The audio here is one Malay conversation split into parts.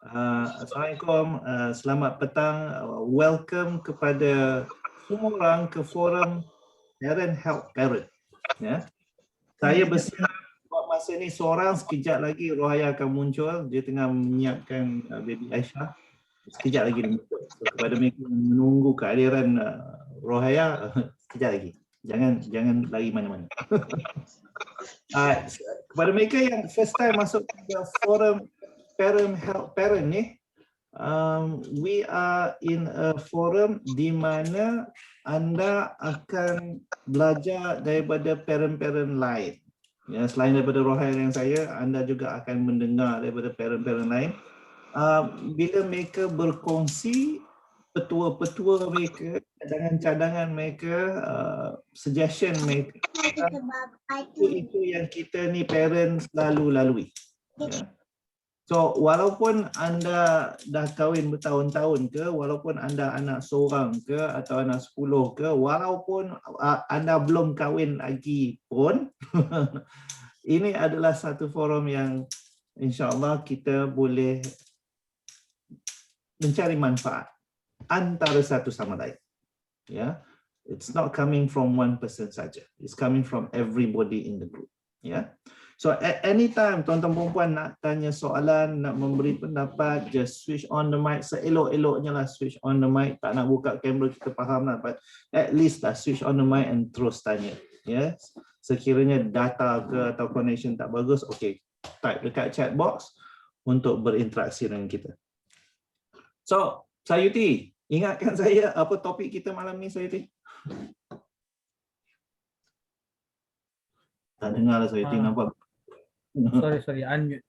Assalamualaikum, selamat petang, welcome kepada semua orang ke forum Parent Help Parent. Ya. Saya bersiap buat masa ni seorang, sekejap lagi Rohaya akan muncul, dia tengah menyiapkan baby Aisyah. Sekejap lagi dia muncul. So, kepada mereka yang menunggu kehadiran Rohaya, sekejap lagi. Jangan lari mana-mana. Kepada mereka yang first time masuk ke forum Parent Help Parent ni, we are in a forum di mana anda akan belajar daripada parent-parent lain. Ya, selain daripada Rohaya yang saya, anda juga akan mendengar daripada parent-parent lain. Bila mereka berkongsi petua-petua mereka, cadangan-cadangan mereka, suggestion mereka, itu yang kita ni parent selalu lalui. Ya. So, walaupun anda dah kahwin bertahun-tahun ke, walaupun anda anak seorang ke atau anak 10 ke, walaupun anda belum kahwin lagi pun, ini adalah satu forum yang insya-Allah kita boleh mencari manfaat antara satu sama lain. Ya. It's not coming from one person saja. It's coming from everybody in the group. Ya. So at any time tuan-tuan perempuan nak tanya soalan, nak memberi pendapat, just switch on the mic. Seelok-eloknya lah switch on the mic. Tak nak buka kamera, kita faham lah, but at least lah switch on the mic and terus tanya. Yes. Sekiranya data ke atau connection tak bagus, okay, type dekat chat box untuk berinteraksi dengan kita. So, Sayuti, ingatkan saya apa topik kita malam ni, Sayuti? Tak dengar lah Sayuti, nampak. Sorry, unmute.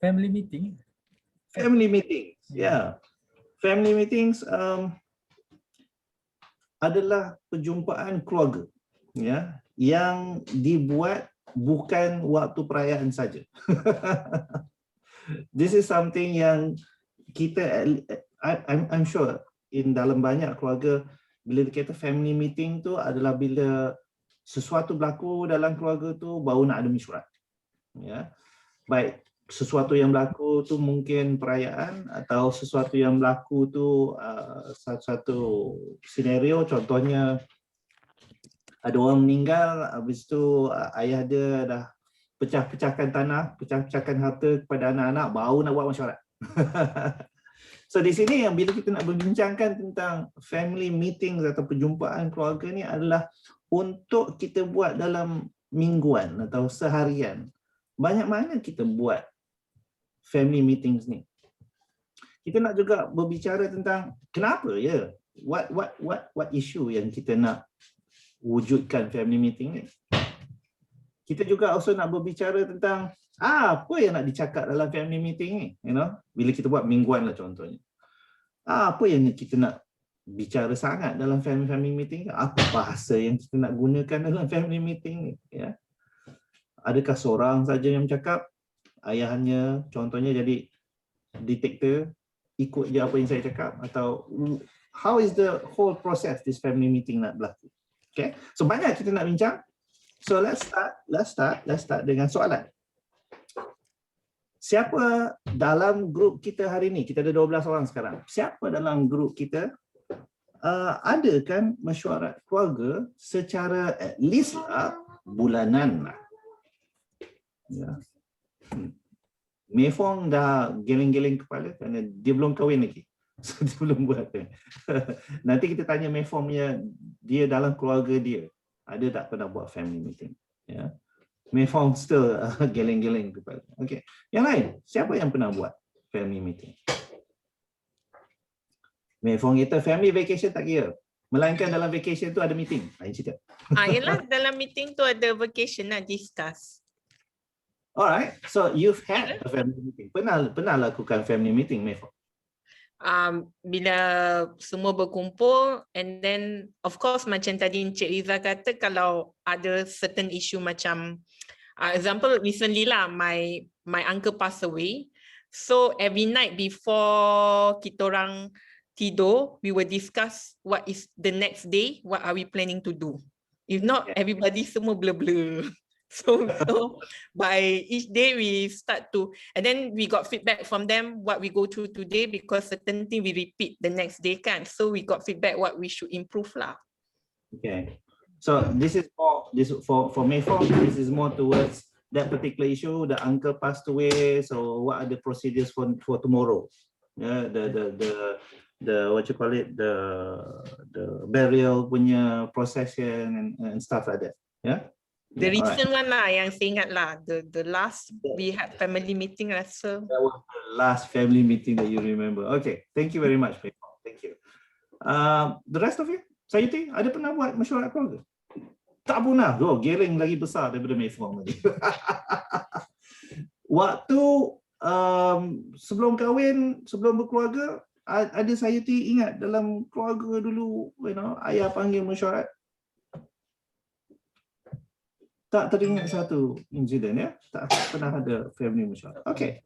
Family meeting. Family meetings, yeah. Family meetings adalah perjumpaan keluarga, ya, yang dibuat bukan waktu perayaan saja. This is something yang kita, I'm sure in dalam banyak keluarga, bila kita family meeting tu adalah bila sesuatu berlaku dalam keluarga tu baru nak ada mesyuarat. Ya. Baik sesuatu yang berlaku tu mungkin perayaan atau sesuatu yang berlaku tu satu senario, contohnya ada orang meninggal, habis tu ayah dia dah pecah-pecahkan tanah, pecah-pecahkan harta kepada anak-anak, baru nak buat mesyuarat. So di sini yang bila kita nak berbincangkan tentang family meetings atau perjumpaan keluarga ni adalah untuk kita buat dalam mingguan atau seharian. Banyak mana kita buat family meetings ni? Kita nak juga berbicara tentang kenapa ya? What issue yang kita nak wujudkan family meeting ni? Kita juga also nak berbicara tentang apa yang nak dicakap dalam family meeting ni, you know? Bila kita buat mingguan lah contohnya. Apa yang kita nak bicara sangat dalam family meeting? Apa bahasa yang kita nak gunakan dalam family meeting ni? Ya. Adakah seorang saja yang bercakap? Ayahnya contohnya jadi diktator, ikut je apa yang saya cakap? Atau how is the whole process this family meeting nak berlaku? Okay, so banyak kita nak bincang. So let's start dengan soalan. Siapa dalam grup kita hari ini? Kita ada 12 orang sekarang. Siapa dalam grup kita ada kan mesyuarat keluarga secara at least bulanan lah. Ya. Mei Fong dah geleng-geleng kepala kerana dia belum kahwin lagi. So dia belum buat. Nanti kita tanya Mei Fong punya, dia dalam keluarga dia ada tak pernah buat family meeting? Ya. Mei Fong still geleng-geleng kepala. Okay. Yang lain, siapa yang pernah buat family meeting? Mei Fong kita family vacation tak kira. Melainkan dalam vacation tu ada meeting. Lain cerita. Yelah, dalam meeting tu ada vacation nak discuss. Alright, so you've had a family meeting. Pernah lakukan family meeting, Mei Fong? Bila semua berkumpul, and then of course macam tadi Encik Riza kata, kalau ada certain issue macam example recently lah, my uncle passed away, so every night before kita orang tidur, we will discuss what is the next day, what are we planning to do. If not, everybody semua blur-blur. So by each day we start to, and then we got feedback from them what we go through today, because certain thing we repeat the next day kan. So we got feedback what we should improve lah. Okay. So this is for Mayform, this is more towards that particular issue. The uncle passed away. So what are the procedures for tomorrow? Yeah, the what you call it, the burial punya procession and stuff like that. Yeah. The Yeah, recent one lah yang saya ingat lah, the last we had family meeting rasa. That was the last family meeting that you remember. Okay, thank you very much, Mayform. Thank you. The rest of you, Sayuti, ada pernah buat mesyuarat keluarga? Tak pernah. Oh, Gering lagi besar daripada Mayform tadi. Waktu sebelum kahwin, sebelum berkeluarga, ada Sayuti ingat dalam keluarga dulu, ayah panggil mesyuarat? Tak teringat satu insiden ya? Tak pernah ada family mesyuarat. Okay.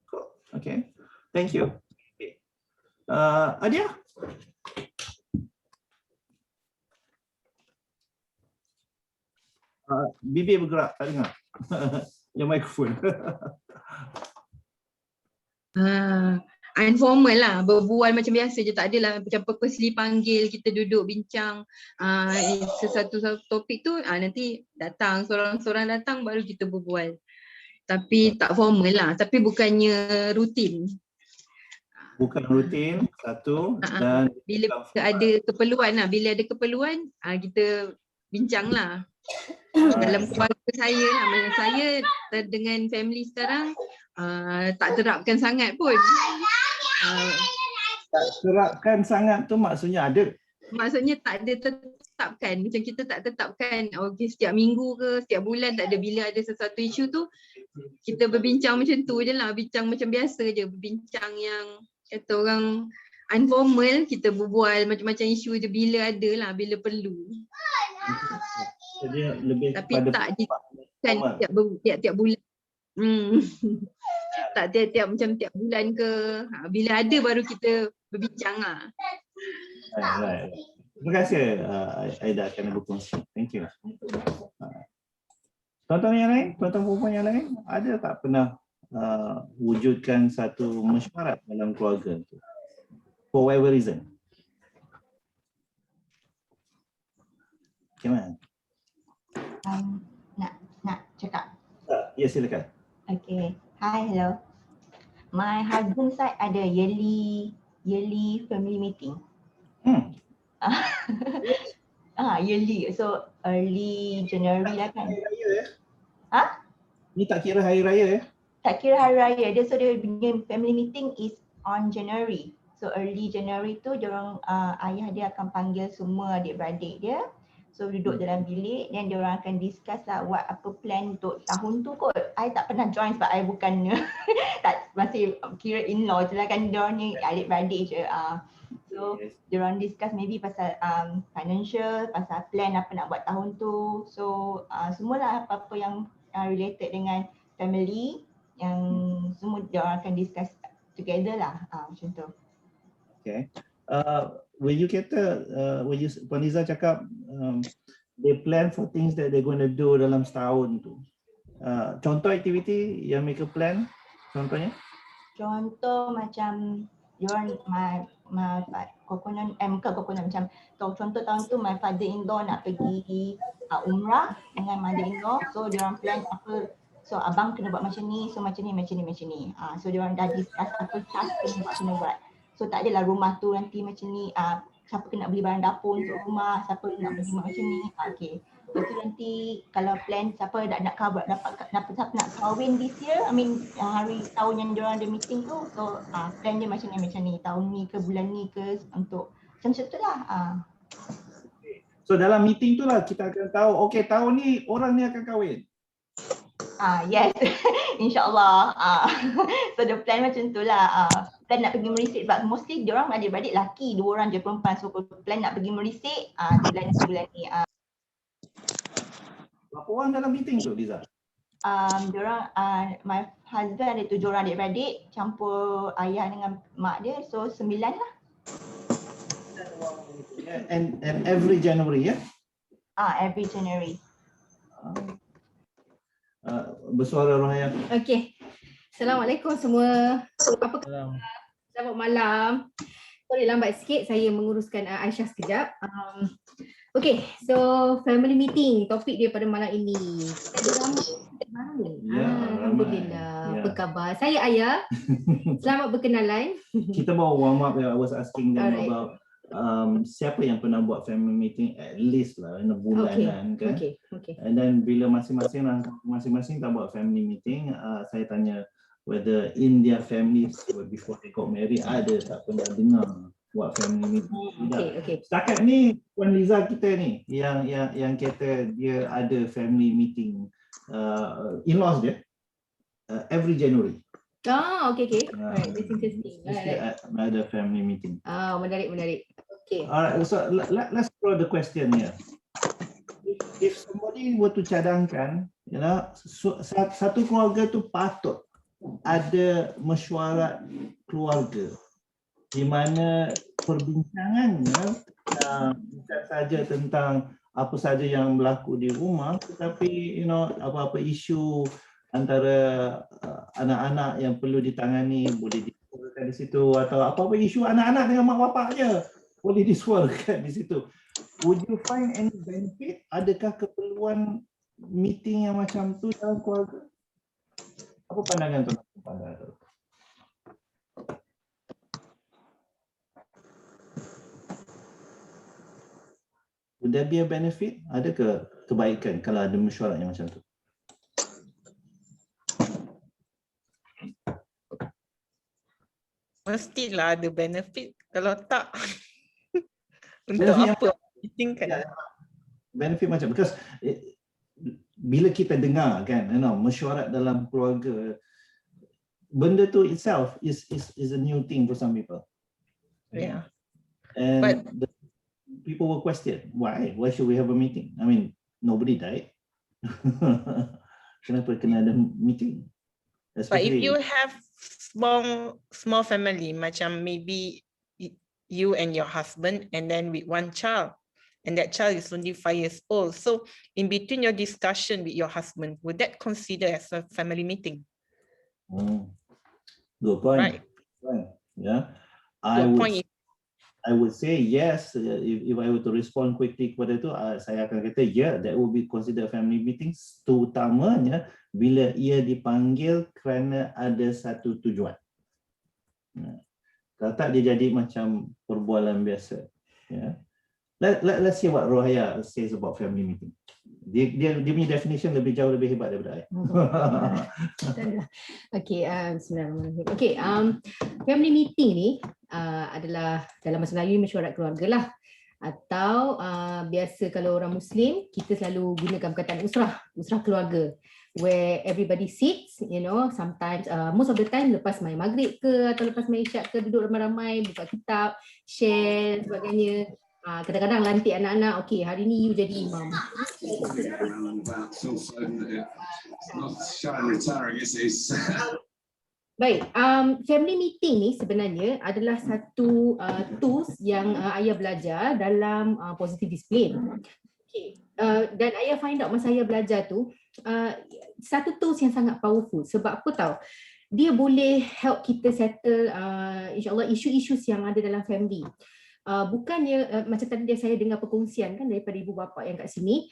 Cool. Okay. Thank you. Okay. Adia? Bibir bergerak, tak dengar. Yang mikrofon. Informal lah, berbual macam biasa je, tak adalah macam purposely panggil, kita duduk bincang sesuatu topik tu, nanti datang, seorang-seorang datang baru kita berbual. Tapi tak formal lah, tapi bukannya rutin. Bukan rutin, satu, dan bila ada keperluan lah, kita bincang lah. Dalam keluarga saya lah, macam saya dengan family sekarang tak terapkan sangat pun. Tak terapkan sangat tu maksudnya ada? Maksudnya tak ada tetapkan, macam kita tak tetapkan okay, setiap minggu ke setiap bulan, tak ada. Bila ada sesuatu isu tu kita berbincang macam tu je lah, bincang macam biasa je, berbincang yang kata orang informal, kita berbual macam-macam isu je bila ada lah, bila perlu. Jadi lebih tapi tak kan tiap-tiap bulan. Tak tiap macam tiap bulan ke, bila ada baru kita berbincang lah. Right. Terima kasih Aida kerana berkongsi. Thank you. Tuan-tuan yang lain, tuan-tuan perempuan yang lain, ada tak pernah wujudkan satu mesyuarat dalam keluarga tu? For whatever reason. Gimana? Nak cakap? Ya, silakan. Okay. Hi, hello. My husband side ada yearly family meeting. Yearly. So early January lah kan. Hari raya ya? Ni tak kira hari raya ya? Tak kira hari raya. So dia punya family meeting is on January. So early January tu diorang ayah dia akan panggil semua adik-beradik dia. So duduk dalam bilik, dan diorang akan discuss lah apa plan untuk tahun tu kot. I tak pernah join sebab I bukan tak masih kira in-law je lah kan, diorang ni adik-beradik je. So diorang discuss maybe pasal financial, pasal plan apa nak buat tahun tu. So semualah apa-apa yang related dengan family, yang semua diorang akan discuss together lah, macam tu. Okay. When you kata, when you Puan Liza cakap they plan for things that they're going to do dalam setahun tu. Contoh aktiviti yang mereka plan, contohnya? Contoh macam diorang macam contoh tahun tu my father-in-law nak pergi umrah dengan mother-in-law, so diorang plan apa, so abang kena buat macam ni, so macam ni. So diorang dah discuss apa task kena buat. So tak adalah rumah tu nanti macam ni, siapa kena beli barang dapur untuk rumah, siapa nak beli macam ni. Okay. Lepas tu nanti kalau plan siapa nak siapa nak kahwin this year, hari tahun yang diorang ada meeting tu, so plan dia macam ni, tahun ni ke bulan ni ke, untuk macam tu lah. So dalam meeting tu lah kita akan tahu, okay tahun ni orang ni akan kahwin. Yes, insyaAllah. So the plan macam tu lah. Plan nak pergi merisik, but mostly diorang adik-beradik lelaki, 2 orang je perempuan. So plan nak pergi merisik bulan ni. Berapa orang dalam meeting tu, Liza? Diorang, my husband ada 7 orang adik-beradik, campur ayah dengan mak dia, so 9 lah. And every January, ya? Every January. bersuara Rohaya. Okey. Assalamualaikum semua. Apa khabar? Selamat malam. Sorry lambat sikit, saya menguruskan Aisyah sekejap. Okey, so family meeting topik dia pada malam ini. Ada ramai baru ni. Ya, Alhamdulillah. ramai. Apa khabar? Saya Ayah. Selamat berkenalan. Kita bawa warm up ya. I was asking them Alright. about siapa yang pernah buat family meeting at least lah in a bulanan kan. Okay. And then bila masing-masing tak buat family meeting, saya tanya whether in their families before they got married ada tak pernah dengar buat family meeting. Okay. Setakat ni Puan Liza kita ni yang kata dia ada family meeting in-laws dia every January. Okay. Alright, that's interesting. Mesti Alright. ada family meeting. Menarik. Okay. Alright, so let's throw the question here. If somebody were to cadangkan, satu keluarga tu patut ada mesyuarat keluarga di mana perbincangannya bukan saja tentang apa saja yang berlaku di rumah, tetapi apa-apa isu antara anak-anak yang perlu ditangani boleh disuarakan di situ, atau apa-apa isu anak-anak dengan mak bapak je boleh disuarakan di situ. Would you find any benefit? Adakah keperluan meeting yang macam tu dalam keluarga? Apa pandangan tuan-tuan? Would there be a benefit? Ada ke kebaikan kalau ada mesyuarat yang macam tu? Mestilah ada benefit. Kalau tak, untuk Benefit yang apa meeting kan? Benefit macam, because bila kita dengar kan, mesyuarat dalam keluarga, benda tu itself is a new thing for some people. Yeah. And But- people will question, why should we have a meeting? I mean, nobody died. Kenapa kena ada meeting? But if you have small family, macam maybe you and your husband and then with one child, and that child is only 5 years old. So in between your discussion with your husband, would that consider as a family meeting? Good point. Right. Yeah. Your point is, I would say yes. If I were to respond quickly kepada itu, saya akan kata that would be considered family meetings, terutamanya bila ia dipanggil kerana ada satu tujuan. Kalau tak, dia jadi macam perbualan biasa. Yeah. Let's see what Rohaya says about family meeting. Dia punya definition lebih jauh lebih hebat daripada saya. Okay, bismillahirrahmanirrahim. Okay, family meeting ni adalah dalam bahasa Melayu mesyuarat keluarga lah. Atau biasa kalau orang Muslim, kita selalu gunakan perkataan usrah keluarga. Where everybody sits, sometimes, most of the time lepas main maghrib ke atau lepas main isyak ke, duduk ramai-ramai, buka kitab, share sebagainya. Kadang-kadang lantik anak-anak, okay, hari ni you jadi imam. Baik, family meeting ni sebenarnya adalah satu tools yang Ayah belajar dalam positive discipline. Okay. Dan Ayah find out masa Ayah belajar tu, satu tools yang sangat powerful. Sebab apa tahu? Dia boleh help kita settle insyaAllah isu-isu yang ada dalam family. Bukannya macam tadi saya dengar perkongsian kan daripada ibu bapa yang kat sini,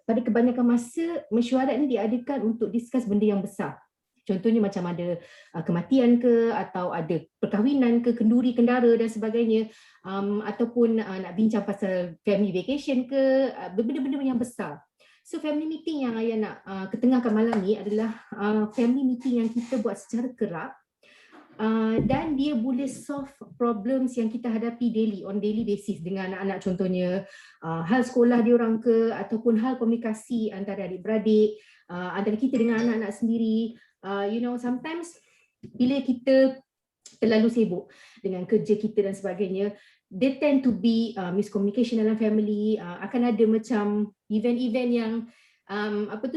pada kebanyakan masa mesyuarat ni diadakan untuk discuss benda yang besar. Contohnya macam ada kematian ke, atau ada perkahwinan ke, kenduri kendara dan sebagainya, ataupun nak bincang pasal family vacation ke, benda-benda yang besar. So family meeting yang Ayah nak ketengahkan malam ni adalah family meeting yang kita buat secara kerap, dan dia boleh solve problems yang kita hadapi on daily basis dengan anak-anak, contohnya hal sekolah diorang ke, ataupun hal komunikasi antara adik-beradik, antara kita dengan anak-anak sendiri. Sometimes bila kita terlalu sibuk dengan kerja kita dan sebagainya, they tend to be miscommunication dalam family, akan ada macam event-event yang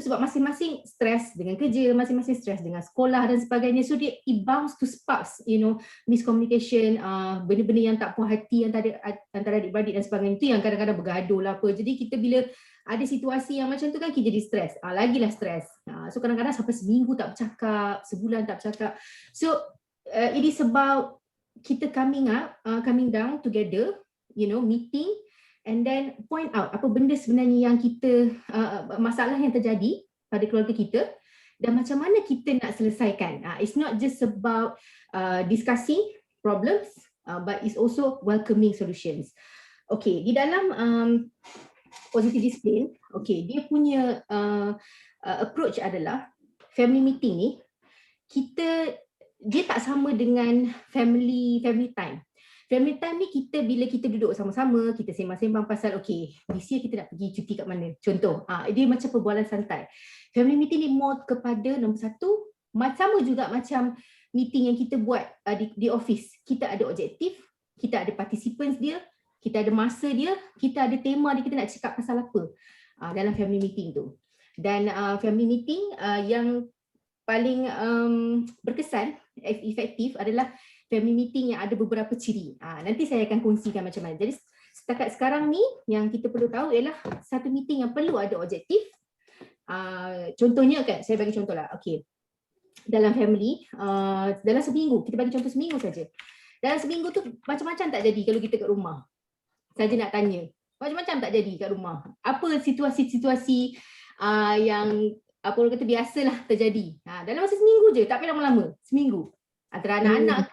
sebab masing-masing stres dengan kerja, masing-masing stres dengan sekolah dan sebagainya, so it bounds to sparks, miscommunication, benda-benda yang tak puas hati antara adik-beradik dan sebagainya, itu yang kadang-kadang bergaduh lah apa. Jadi kita bila ada situasi yang macam tu kan kita jadi stres. Lagilah stres. So kadang-kadang sampai seminggu tak bercakap, sebulan tak bercakap. So it is about kita coming down together, meeting and then point out apa benda sebenarnya yang kita, masalah yang terjadi pada keluarga kita dan macam mana kita nak selesaikan. It's not just about discussing problems, but it's also welcoming solutions. Okay, di dalam positive discipline, okay, dia punya approach adalah family meeting ni, dia tak sama dengan family time. Family time ni bila kita duduk sama-sama, kita sembang-sembang pasal okay, this year kita nak pergi cuti kat mana. Contoh, dia macam perbualan santai. Family meeting ni more kepada nombor satu, sama juga macam meeting yang kita buat di office. Kita ada objektif, kita ada participants dia, kita ada masa dia, kita ada tema dia, kita nak cakap pasal apa dalam family meeting tu. Dan family meeting yang paling berkesan, efektif adalah family meeting yang ada beberapa ciri. Nanti saya akan kongsikan macam mana. Jadi setakat sekarang ni yang kita perlu tahu ialah satu meeting yang perlu ada objektif. Contohnya kan, saya bagi contoh lah. Okay. Dalam family, dalam seminggu, kita bagi contoh seminggu saja. Dalam seminggu tu macam-macam tak jadi kalau kita kat rumah. Saya nak tanya, macam-macam tak jadi kat rumah. Apa situasi-situasi yang apa orang kata biasalah terjadi. Dalam masa seminggu je, tak payah lama-lama. Seminggu. Antara anak-anak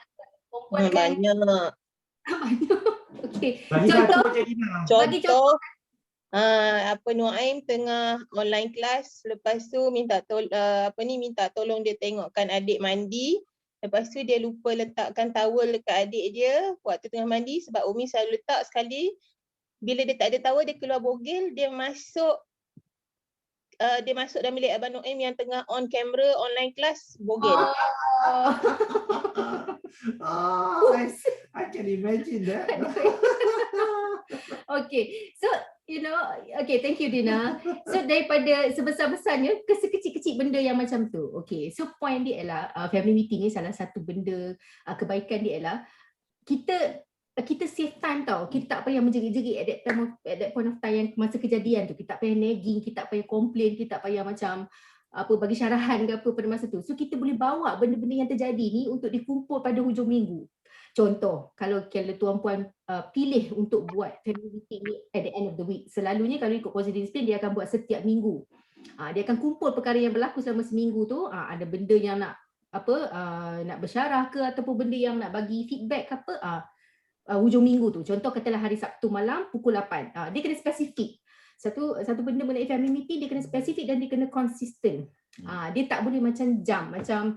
perempuan kan. Banyak. Okey. Bagi Contoh, satu je Dina. bagi contoh. Nuaim tengah online class, lepas tu minta tolong dia tengokkan adik mandi. Lepas tu dia lupa letakkan towel dekat adik dia waktu tengah mandi sebab Umi selalu letak sekali. Bila dia tak ada towel, dia keluar bogel, dia masuk dalam bilik Abang Nuaim yang tengah on camera online class, bogel. I can imagine that. Okay, so okay, thank you Dina. So daripada sebesar-besarnya ke sekecil-kecil benda yang macam tu. Okay, so point dia ialah family meeting ni salah satu benda kebaikan dia ialah kita save time tau. Kita tak payah menjerit-jerit at that point of time yang masa kejadian tu. Kita tak payah nagging, kita tak payah complain, kita tak payah macam bagi syarahan ke apa pada masa tu. So kita boleh bawa benda-benda yang terjadi ni untuk dikumpul pada hujung minggu. Contoh, kalau tuan-puan pilih untuk buat family meeting ni at the end of the week, selalunya kalau ikut positive discipline dia akan buat setiap minggu. Dia akan kumpul perkara yang berlaku selama seminggu tu, ada benda yang nak nak bersyarah ke ataupun benda yang nak bagi feedback ke apa, hujung minggu tu. Contoh katalah hari Sabtu malam pukul 8. Dia kena spesifik. Satu benda mengenai family meeting dia kena spesifik dan dia kena konsisten. Dia tak boleh macam jam, macam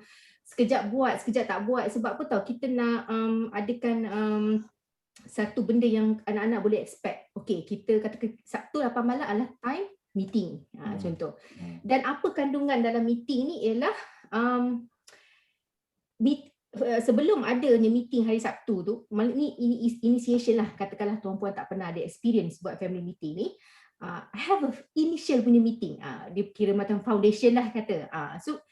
sekejap buat, sekejap tak buat. Sebab apa tahu, kita nak adakan satu benda yang anak-anak boleh expect. Okay, kita kata Sabtu 8 malam adalah time meeting. Contoh. Dan apa kandungan dalam meeting ni ialah sebelum adanya meeting hari Sabtu tu, ini initiation lah. Katakanlah tuan-puan tak pernah ada experience buat family meeting ni. Have a initial punya meeting. Dia kira macam foundation lah kata. So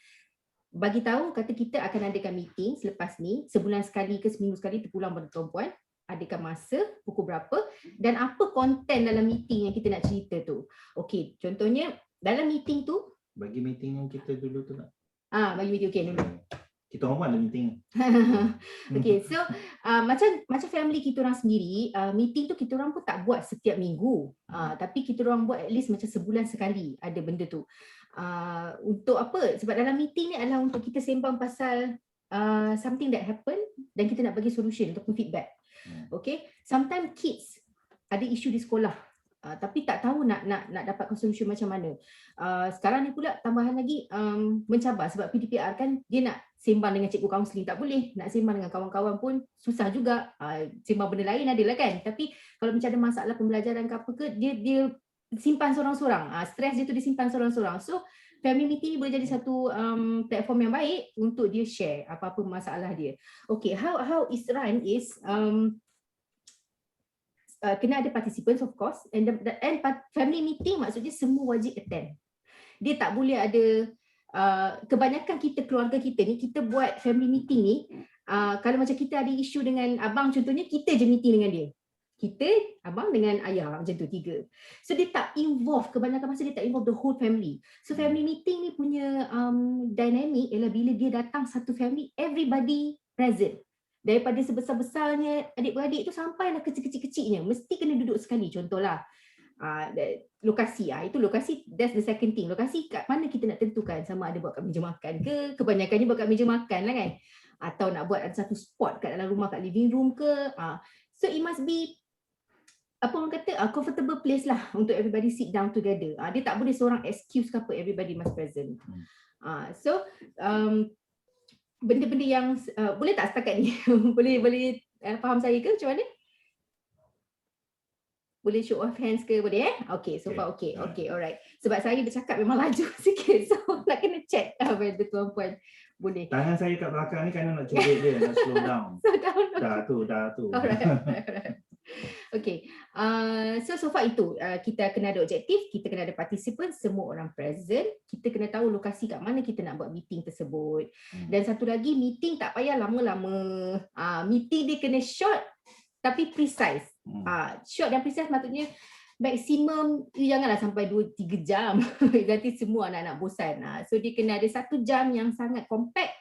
bagi tahu kata kita akan adakan meeting selepas ni, sebulan sekali ke seminggu sekali, terpulang pada tuan-puan, adakan masa pukul berapa dan apa konten dalam meeting yang kita nak cerita tu. Okey, contohnya dalam meeting tu, Bagi meeting yang kita dulu tu nak. bagi meeting okey dulu. Kita orang buat ada meeting. Okay, so macam family kita orang sendiri, meeting tu kita orang pun tak buat setiap minggu, tapi kita orang buat at least macam sebulan sekali ada benda tu. Untuk apa? Sebab dalam meeting ni adalah untuk kita sembang pasal something that happen dan kita nak bagi solution ataupun feedback. Okay, sometimes kids ada isu di sekolah, tapi tak tahu nak dapatkan solution macam mana. Sekarang ni pula tambahan lagi mencabar sebab PDPR kan, dia nak sembang dengan cikgu kaunseling tak boleh, nak sembang dengan kawan-kawan pun susah juga. Sembang benda lain adalah kan, tapi kalau macam ada masalah pembelajaran ke apa ke, dia simpan seorang-seorang, stres dia tu disimpan seorang-seorang. So family meeting ni boleh jadi satu platform yang baik untuk dia share apa-apa masalah dia. Okay, how is run is kena ada participants of course, and family meeting maksudnya semua wajib attend. Dia tak boleh ada kebanyakan keluarga kita ni, kita buat family meeting ni, kalau macam kita ada isu dengan abang contohnya, kita je meeting dengan dia. kita, abang dengan ayah, macam tu 3. So dia tak involve, kebanyakan masa dia tak involve the whole family. So family meeting ni punya dynamic ialah bila dia datang satu family, everybody present. Daripada sebesar-besarnya adik-beradik tu sampailah kecil-kecil-kecilnya, mesti kena duduk sekali. Contohlah lokasi, itu lokasi, that's the second thing. Lokasi kat mana kita nak tentukan, sama ada buat kat meja makan ke, kebanyakannya buat kat meja makan lah kan, atau nak buat ada satu spot kat dalam rumah, kat living room ke. So it must be apa orang kata comfortable place lah untuk everybody sit down together. Dia tak boleh seorang excuse ke apa, everybody must present. So benda-benda yang boleh tak setakat ni boleh faham saya ke macam mana? Boleh show of hands ke, boleh Okay, so far okay, alright. Sebab saya bercakap memang laju sikit, so nak kena check whether tuan-puan boleh. Tangan saya kat belakang ni kan nak cubit dia, nak slow down. So down. Dah tu. Alright. Okay, so far itu kita kena ada objektif, kita kena ada participant, semua orang present, kita kena tahu lokasi kat mana kita nak buat meeting tersebut. Dan satu lagi, meeting tak payah lama-lama. Meeting dia kena short tapi precise. Short dan precise maksudnya maksimum janganlah sampai 2-3 jam. Nanti semua anak-anak bosan. So dia kena ada 1 jam yang sangat compact,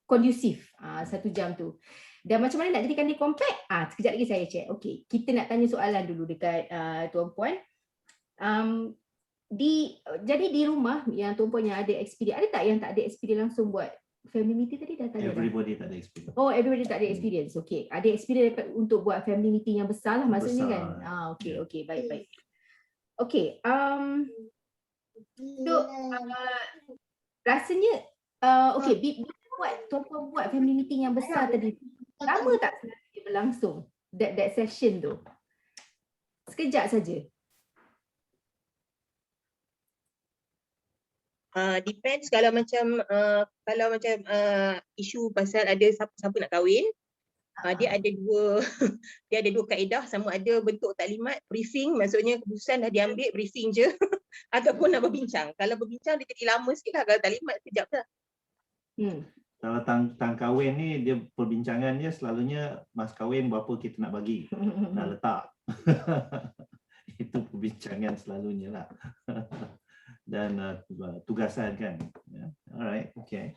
kondusif. 1 jam tu. Dan macam mana nak jadikan dia compact? Sekejap lagi saya check. Okay, kita nak tanya soalan dulu dekat tuan-puan. Jadi di rumah yang tuan-puan yang ada experience, ada tak yang tak ada experience langsung buat family meeting tadi dah tanya? Everybody tak ada experience. Oh, everybody tak ada experience. Okay, ada experience untuk buat family meeting yang besar lah maksudnya kan? Okay, baik-baik. Okay, so rasanya okay, tuan-puan buat family meeting yang besar tadi, lama tak sebenarnya berlangsung that session tu? Sekejap saja. Depends kalau macam isu pasal ada siapa nak kahwin, dia ada dua kaedah, sama ada bentuk taklimat briefing, maksudnya keputusan dah diambil briefing je ataupun nak berbincang. Kalau berbincang dia jadi lama sikit lah, kalau taklimat sekejap dah. Kalau tang kahwin ni dia perbincangan dia selalunya mas kahwin berapa kita nak bagi, nak letak. Itu perbincangan selalunya lah. Dan tugasan kan. Alright, okay.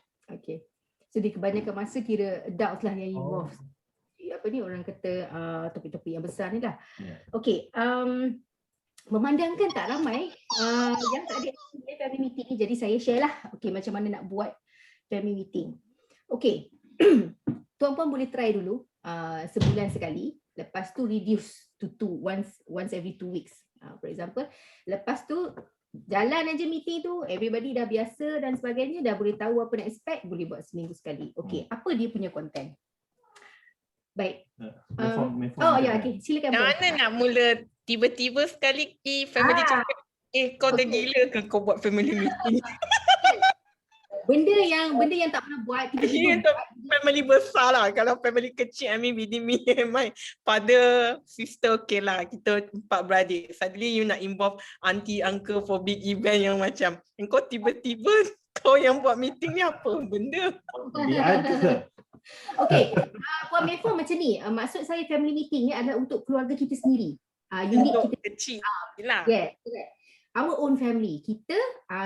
So di kebanyakan masa kira adults lah yang involved. Apa ni orang kata topik-topik yang besar ni lah. Okay, memandangkan tak ramai yang tak ada family meeting ni, jadi saya share lah macam mana nak buat family meeting. Okay, tuan-puan boleh try dulu sebulan sekali, lepas tu reduce to once every 2 weeks. For example, lepas tu jalan aja meeting tu, everybody dah biasa dan sebagainya, dah boleh tahu apa nak expect, boleh buat seminggu sekali. Okay, apa dia punya content? Baik. Okay, silakan. Mana nak mula tiba-tiba sekali family cakap, kau dah gila ke kau buat family meeting? Benda yang tak pernah buat, tiba-tiba family besar lah. Kalau family kecil, within me and my father, sister, okay lah. Kita 4 beradik. Suddenly you nak involve auntie, uncle for big event yang macam, kau tiba-tiba kau yang buat meeting ni apa benda? Okay, Puan Mefo macam ni. Maksud saya family meeting ni adalah untuk keluarga kita sendiri. Unit kita kecil lah. Yeah, correct. Our own family, kita,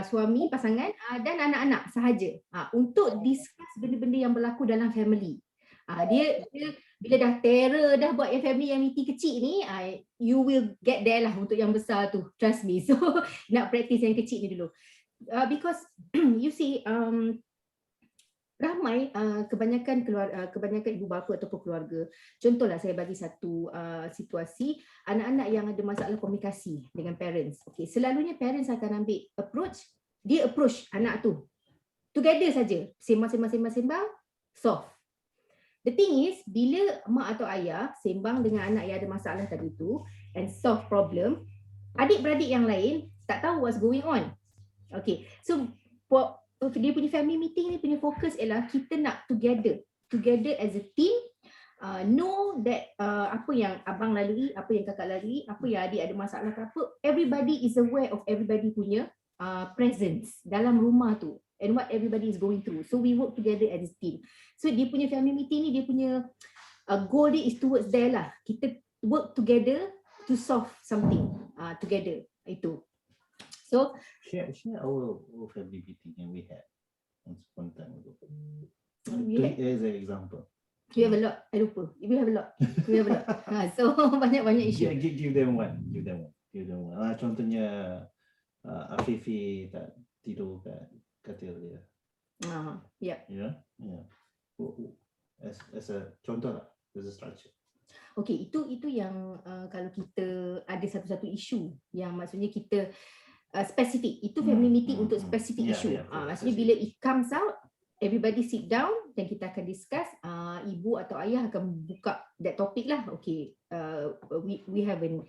suami, pasangan dan anak-anak sahaja, untuk discuss benda-benda yang berlaku dalam family. Dia bila dah terror dah buat yang family yang meeting kecil ni, you will get there lah untuk yang besar tu, trust me. So nak practice yang kecil ni dulu, because you see ramai kebanyakan ibu bapa ataupun keluarga. Contohlah saya bagi satu situasi, anak-anak yang ada masalah komunikasi dengan parents. Okay, selalunya parents akan ambil approach anak tu together saja, sembang, solve. The thing is, bila mak atau ayah sembang dengan anak yang ada masalah tadi tu and solve problem, adik-beradik yang lain tak tahu what's going on. Okay, so dia punya family meeting ni punya fokus ialah kita nak together as a team, know that apa yang abang lalui, apa yang kakak lalui, apa yang adik ada masalah ke apa, everybody is aware of everybody punya presence dalam rumah tu and what everybody is going through. So we work together as a team. So dia punya family meeting ni, dia punya goal dia is towards there lah. Kita work together to solve something together itu. So Share our family meeting yang we had on spontan. As an example. we have a lot. I lupa. We have a lot. So banyak isu. Give them one. Contohnya Afifi tak tidur kat katil dia. Yeah. Yeah. As a contoh lah, as a structure. Okay, itu yang kalau kita ada satu-satu isu yang maksudnya kita spesifik. Itu family meeting untuk spesifik isu. Maksudnya bila it comes out, everybody sit down dan kita akan discuss. Ibu atau ayah akan buka that topic lah. Okay, we have an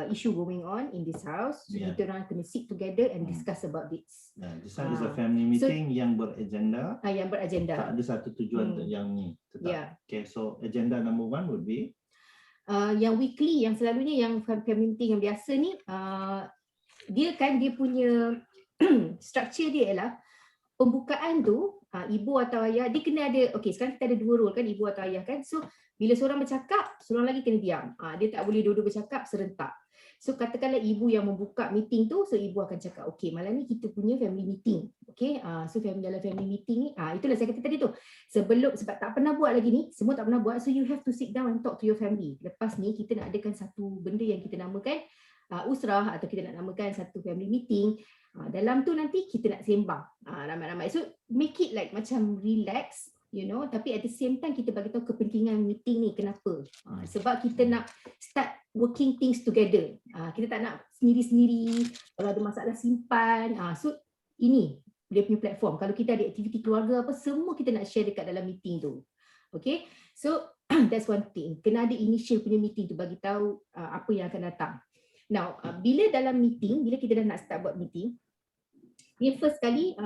issue going on in this house. So kita orang kena sit together and discuss about this. This one is a family meeting yang beragenda. Yang beragenda. Tak ada satu tujuan yang ni. Tetap. Okay, so agenda number 1 would be yang weekly, yang selalunya yang family meeting yang biasa ni, dia punya structure dia ialah pembukaan tu, ibu atau ayah dia kena ada. Okay, sekarang kita ada 2 role kan, ibu atau ayah kan. So bila seorang bercakap, seorang lagi kena diam. Dia tak boleh dua-dua bercakap serentak. So katakanlah ibu yang membuka meeting tu, so ibu akan cakap, okay, malam ni kita punya family meeting. Okay, so dalam family meeting ni, itulah saya kata tadi tu. Sebab tak pernah buat lagi ni, semua tak pernah buat, so you have to sit down and talk to your family. Lepas ni kita nak adakan satu benda yang kita namakan usrah, atau kita nak namakan satu family meeting. Dalam tu nanti kita nak sembang ramai-ramai. So make it like macam relax, tapi at the same time kita bagi tahu kepentingan meeting ni kenapa. Sebab kita nak start working things together. Kita tak nak sendiri-sendiri, kalau ada masalah simpan. So ini dia punya platform. Kalau kita ada aktiviti keluarga apa, semua kita nak share dekat dalam meeting tu. Okay, so that's one thing. Kena ada initial punya meeting tu, bagi tahu apa yang akan datang. Now, bila dalam meeting, bila kita dah nak start buat meeting, yang first kali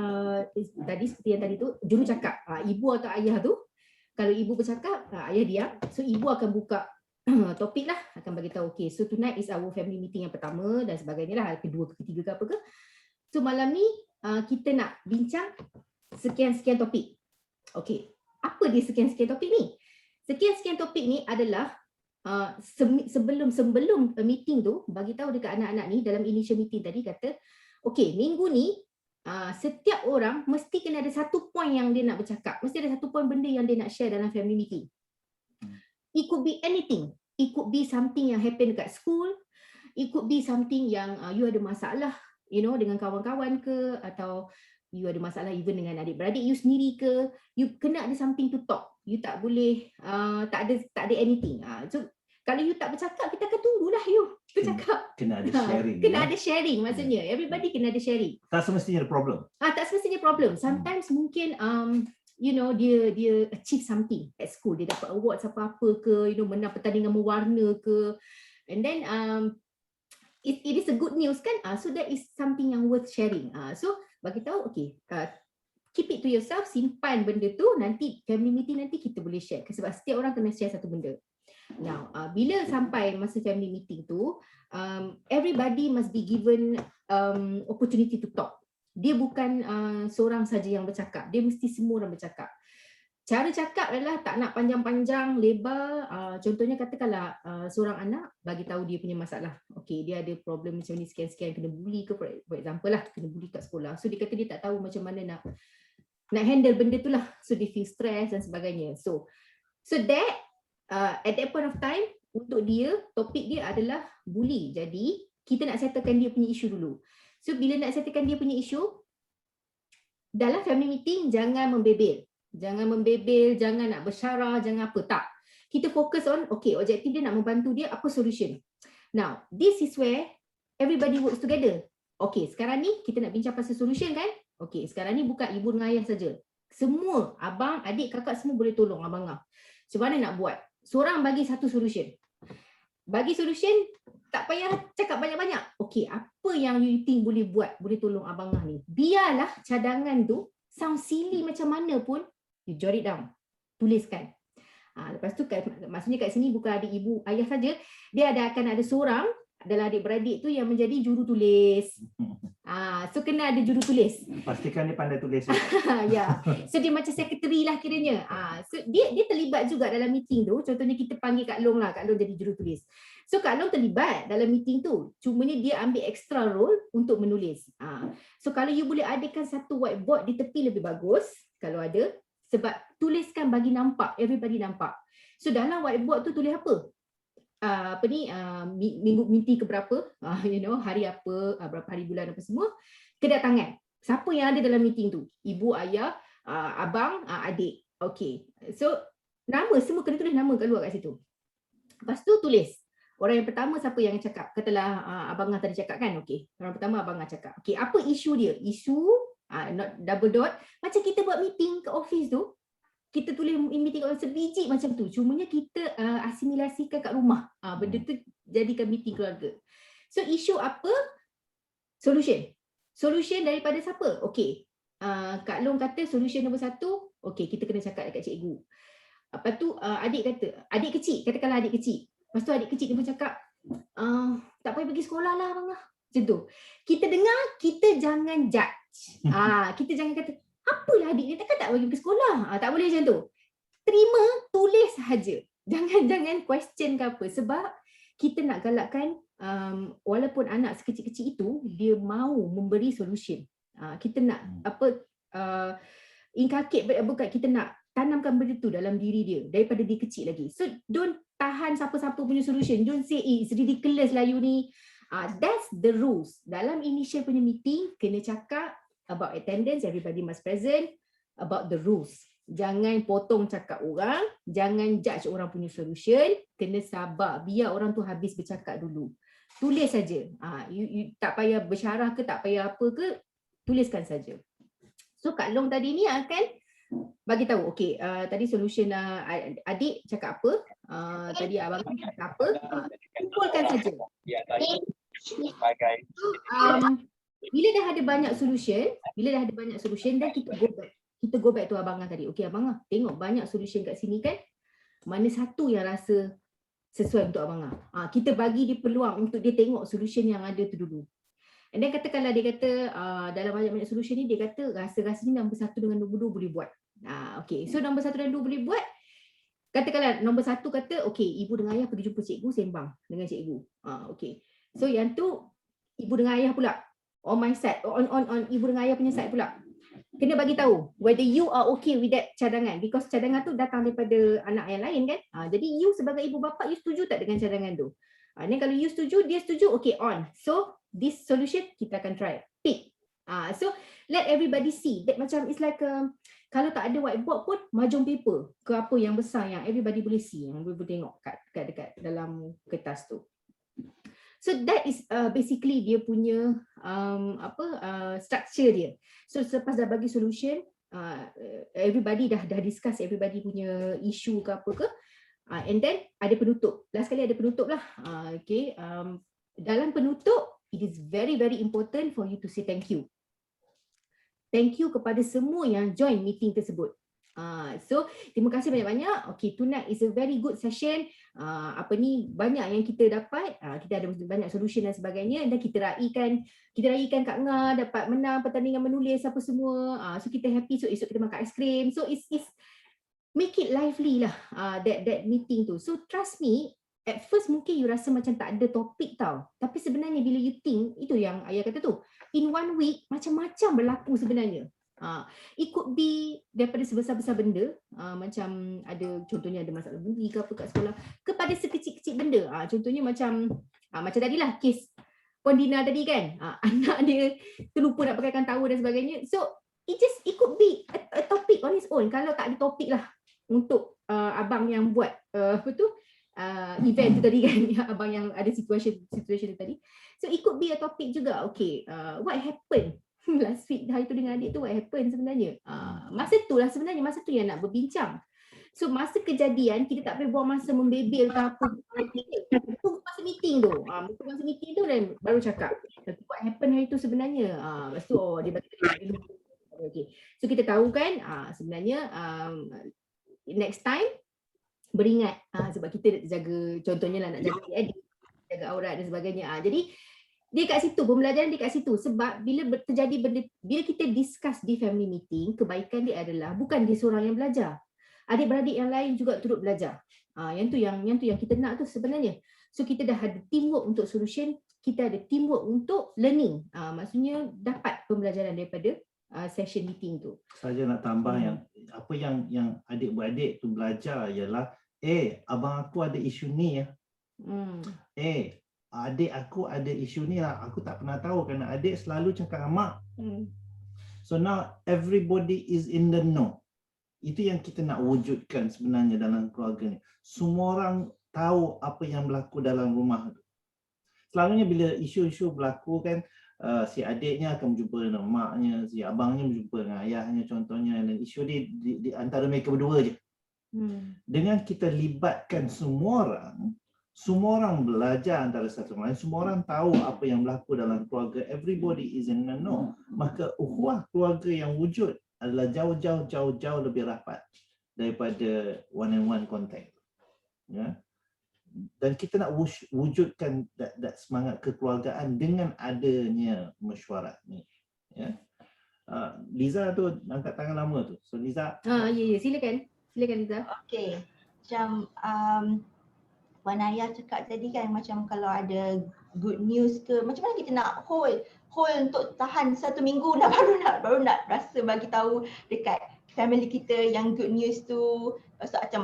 tadi seperti yang tadi tu, juru cakap, ibu atau ayah tu, kalau ibu bercakap, ayah diam. So ibu akan buka topik lah, akan bagi tahu, okay, so tonight is our family meeting yang pertama dan sebagainya lah, kedua ke ketiga ke apa ke. So malam ni kita nak bincang sekian-sekian topik. Okay, apa dia sekian-sekian topik ni? Sekian-sekian topik ni adalah sebelum meeting tu, bagi tahu dekat anak-anak ni dalam initial meeting tadi, kata, okay, minggu ni setiap orang mesti kena ada satu point yang dia nak bercakap. Mesti ada satu point benda yang dia nak share dalam family meeting. It could be anything. It could be something yang happen dekat school. It could be something yang you ada masalah, dengan kawan-kawan ke, atau you ada masalah even dengan adik-beradik you sendiri ke. You kena ada something to talk. You tak boleh tak ada anything. So kalau you tak bercakap, kita akan tunggulah you bercakap. Kena ada sharing. Kena ada sharing maksudnya. Everybody kena ada sharing. Tak semestinya ada problem. Tak semestinya problem. Sometimes mungkin dia achieve something at school. Dia dapat awards apa-apa ke, menang pertandingan mewarna ke. And then it is a good news kan. So that is something yang worth sharing. So bagi tahu, okay, keep it to yourself, simpan benda tu, nanti family meeting nanti kita boleh share. Sebab setiap orang kena share satu benda. Now, bila sampai masa family meeting tu, everybody must be given opportunity to talk. Dia bukan seorang saja yang bercakap, dia mesti semua orang bercakap. Cara cakap adalah tak nak panjang-panjang, lebar. Contohnya katakanlah seorang anak bagi tahu dia punya masalah. Okay, dia ada problem macam ni sekian-sekian, kena bully ke, for example lah, kena bully kat sekolah. So dia kata dia tak tahu macam mana nak handle benda tu lah. So dia feel stress dan sebagainya. So that at that point of time, untuk dia, topik dia adalah bully. Jadi kita nak settlekan dia punya isu dulu. So bila nak settlekan dia punya isu, dalam family meeting jangan membebel. Jangan membebel, jangan nak bersyarah, jangan apa, tak. Kita fokus on, okay, objektif dia nak membantu dia, apa solution. Now, this is where everybody works together. Okay, sekarang ni kita nak bincang pasal solution kan? Okay, sekarang ni bukan ibu dengan ayah saja. Semua, abang, adik, kakak semua boleh tolong abang Ngah. Macam mana nak buat? Seorang bagi satu solution. Bagi solution, tak payah cakap banyak-banyak. Okay, apa yang you think boleh buat, boleh tolong abang Ngah ni? Biarlah cadangan tu, sound silly macam mana pun, you jot it down. Tuliskan. Lepas tu, maksudnya kat sini bukan ada ibu, ayah saja. Dia akan ada seorang dalam adik-beradik tu yang menjadi jurutulis. So kena ada jurutulis. Pastikan dia pandai tulis. Ya. So dia macam sekretari lah kiranya. So dia terlibat juga dalam meeting tu. Contohnya kita panggil Kak Long lah, Kak Long jadi jurutulis. So Kak Long terlibat dalam meeting tu. Cumanya dia ambil extra role untuk menulis. So kalau you boleh adakan satu whiteboard di tepi lebih bagus kalau ada, sebab tuliskan bagi nampak, everybody nampak. So dalam whiteboard tu tulis apa? Minggu meeting ke berapa, hari apa, berapa hari bulan apa semua, kedatangan. Siapa yang ada dalam meeting tu? Ibu, ayah, abang, adik. Okay. So nama semua kena tulis nama kat luar kat situ. Lepas tu tulis. Orang yang pertama siapa yang cakap? Katalah Abang Ngah tadi cakap kan? Okay. Orang pertama Abang Ngah cakap. Okay, apa isu dia? Isu, not double dot. Macam kita buat meeting ke office tu, kita tulis meeting orang sebiji macam tu. Cumanya kita asimilasikan kat rumah. Benda tu jadikan meeting keluarga. So isu apa? Solution. Solution daripada siapa? Okey. Kak Long kata solution nombor 1, okey kita kena cakap dekat cikgu. Lepas tu adik kata, adik kecil, katakanlah adik kecil. Lepas tu adik kecil dia pun cakap, tak payah pergi sekolah lah Abang. Macam tu. Kita dengar, kita jangan judge. Kita jangan kata, apalah adik ni takkan tak bagi pergi sekolah. Tak boleh macam tu. Terima, tulis sahaja. Jangan question ke apa. Sebab kita nak galakkan walaupun anak sekecil-kecil itu dia mahu memberi solution. Kita nak inculcate, bukan, kita nak tanamkan benda tu dalam diri dia daripada dia kecil lagi. So don't tahan siapa-siapa punya solution. Don't say it's ridiculous lah you ni. That's the rules. Dalam initial punya meeting kena cakap about attendance, everybody must present, about the rules. Jangan potong cakap orang, jangan judge orang punya solution, kena sabar, biar orang tu habis bercakap dulu. Tulis saja. You tak payah bersyarah ke, tak payah apa ke, tuliskan saja. So Kak Long tadi ni akan bagi tahu, okey, tadi solution adik cakap apa, tadi abang cakap apa, kumpulkan saja. Bila dah ada banyak solution, dan kita go back to Abang Ngah tadi. Okey Abang Ngah, tengok banyak solution kat sini kan. Mana satu yang rasa sesuai untuk Abang Ngah? Kita bagi dia peluang untuk dia tengok solution yang ada tu dulu. And then katakanlah dia kata dalam banyak-banyak solution ni dia kata rasa-rasanya nombor 1 dengan nombor 2 boleh buat. Okey, so nombor 1 dan 2 boleh buat. Katakanlah nombor 1 kata okey, ibu dengan ayah pergi jumpa cikgu, sembang dengan cikgu. Okey. So yang tu ibu dengan ayah pula. On my side, on ibu dengan ayah punya side pula. Kena bagi tahu whether you are okay with that cadangan, because cadangan tu datang daripada anak yang lain kan. Jadi you sebagai ibu bapa, you setuju tak dengan cadangan tu? Dan kalau you setuju, dia setuju, okay on. So this solution kita akan try. Tick. So let everybody see. That macam it's like kalau tak ada whiteboard pun mahjong paper ke apa yang besar yang everybody boleh see, yang boleh tengok kat dekat dalam kertas tu. So that is basically dia punya structure dia. So selepas dah bagi solution, everybody dah discuss everybody punya isu ke apa ke, and then ada penutup. Last kali ada penutup lah. Okay, dalam penutup it is very very important for you to say thank you. Thank you kepada semua yang join meeting tersebut. So terima kasih banyak-banyak. Okay, tonight is a very good session. Banyak yang kita dapat. Kita ada banyak solution dan sebagainya. Dan kita raikan Kak Ngah dapat menang pertandingan menulis apa semua. So kita happy. So esok kita makan aiskrim. So it's make it lively lah, that meeting tu. So trust me, at first mungkin you rasa macam tak ada topik tau. Tapi sebenarnya bila you think, itu yang ayah kata tu, in 1 week macam-macam berlaku sebenarnya. It could be daripada sebesar-besar benda, macam ada contohnya ada masalah budi ke apa kat sekolah, kepada sekecil-kecil benda. Contohnya macam tadilah kes Puan Dina tadi kan, anak dia terlupa nak pakaikan towel dan sebagainya. So it could be a topic on its own. Kalau tak ada topik lah untuk abang yang buat event tu tadi kan, abang yang ada situation tu tadi. So it could be a topic juga. Okay, what happened last week, hari tu dengan adik tu, what happened sebenarnya? Masa tu yang nak berbincang. So masa kejadian, kita tak boleh buang masa membebel ke apa. Tunggu masa meeting tu. Masa meeting tu dan baru cakap. What happened hari tu sebenarnya? Lepas tu dia bagi dulu. Okay. So kita tahu kan sebenarnya next time beringat sebab kita jaga, contohnya lah nak jaga adik. jaga aurat dan sebagainya. Jadi dia kat situ, pembelajaran dia kat situ. Sebab bila terjadi benda, bila kita discuss di family meeting, kebaikan dia adalah bukan dia seorang yang belajar. Adik-beradik yang lain juga turut belajar. Yang tu yang kita nak tu sebenarnya. So kita dah ada teamwork untuk solution, kita ada teamwork untuk learning. Maksudnya dapat pembelajaran daripada session meeting tu. Saja nak tambah yang apa yang adik-beradik tu belajar ialah abang aku ada isu ni ya. Adik aku ada isu ni lah. Aku tak pernah tahu kerana adik selalu cakap dengan mak. So now everybody is in the know. Itu yang kita nak wujudkan sebenarnya dalam keluarga ni. Semua orang tahu apa yang berlaku dalam rumah tu. Selalunya bila isu-isu berlaku kan, si adiknya akan berjumpa dengan maknya, si abangnya berjumpa dengan ayahnya contohnya, dan isu di antara mereka berdua je. Dengan kita libatkan semua orang belajar antara satu sama lain, semua orang tahu apa yang berlaku dalam keluarga, everybody is in the know, maka ukhuwah keluarga yang wujud adalah jauh lebih rapat daripada one-on-one contact. Ya. Dan kita nak wujudkan that semangat kekeluargaan dengan adanya mesyuarat ni. Ya. Liza tu angkat tangan lama tu. So Liza. Ya, silakan Liza. Okay, macam Wan Ayah cakap tadi kan, macam kalau ada good news ke, macam mana kita nak hold untuk tahan 1 minggu dah baru nak rasa bagi tahu dekat family kita yang good news tu. Lepas tu macam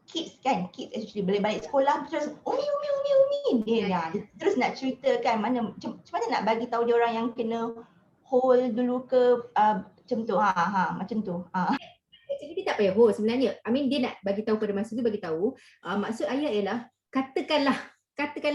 kids actually balik sekolah terus umi dia terus nak cerita kan, macam mana nak bagi tahu dia orang yang kena hold dulu ke, macam tu macam tu. Jadi dia tak payah hold sebenarnya. I mean dia nak bagi tahu pada masa tu, bagi tahu. Maksud ayat ialah katakanlah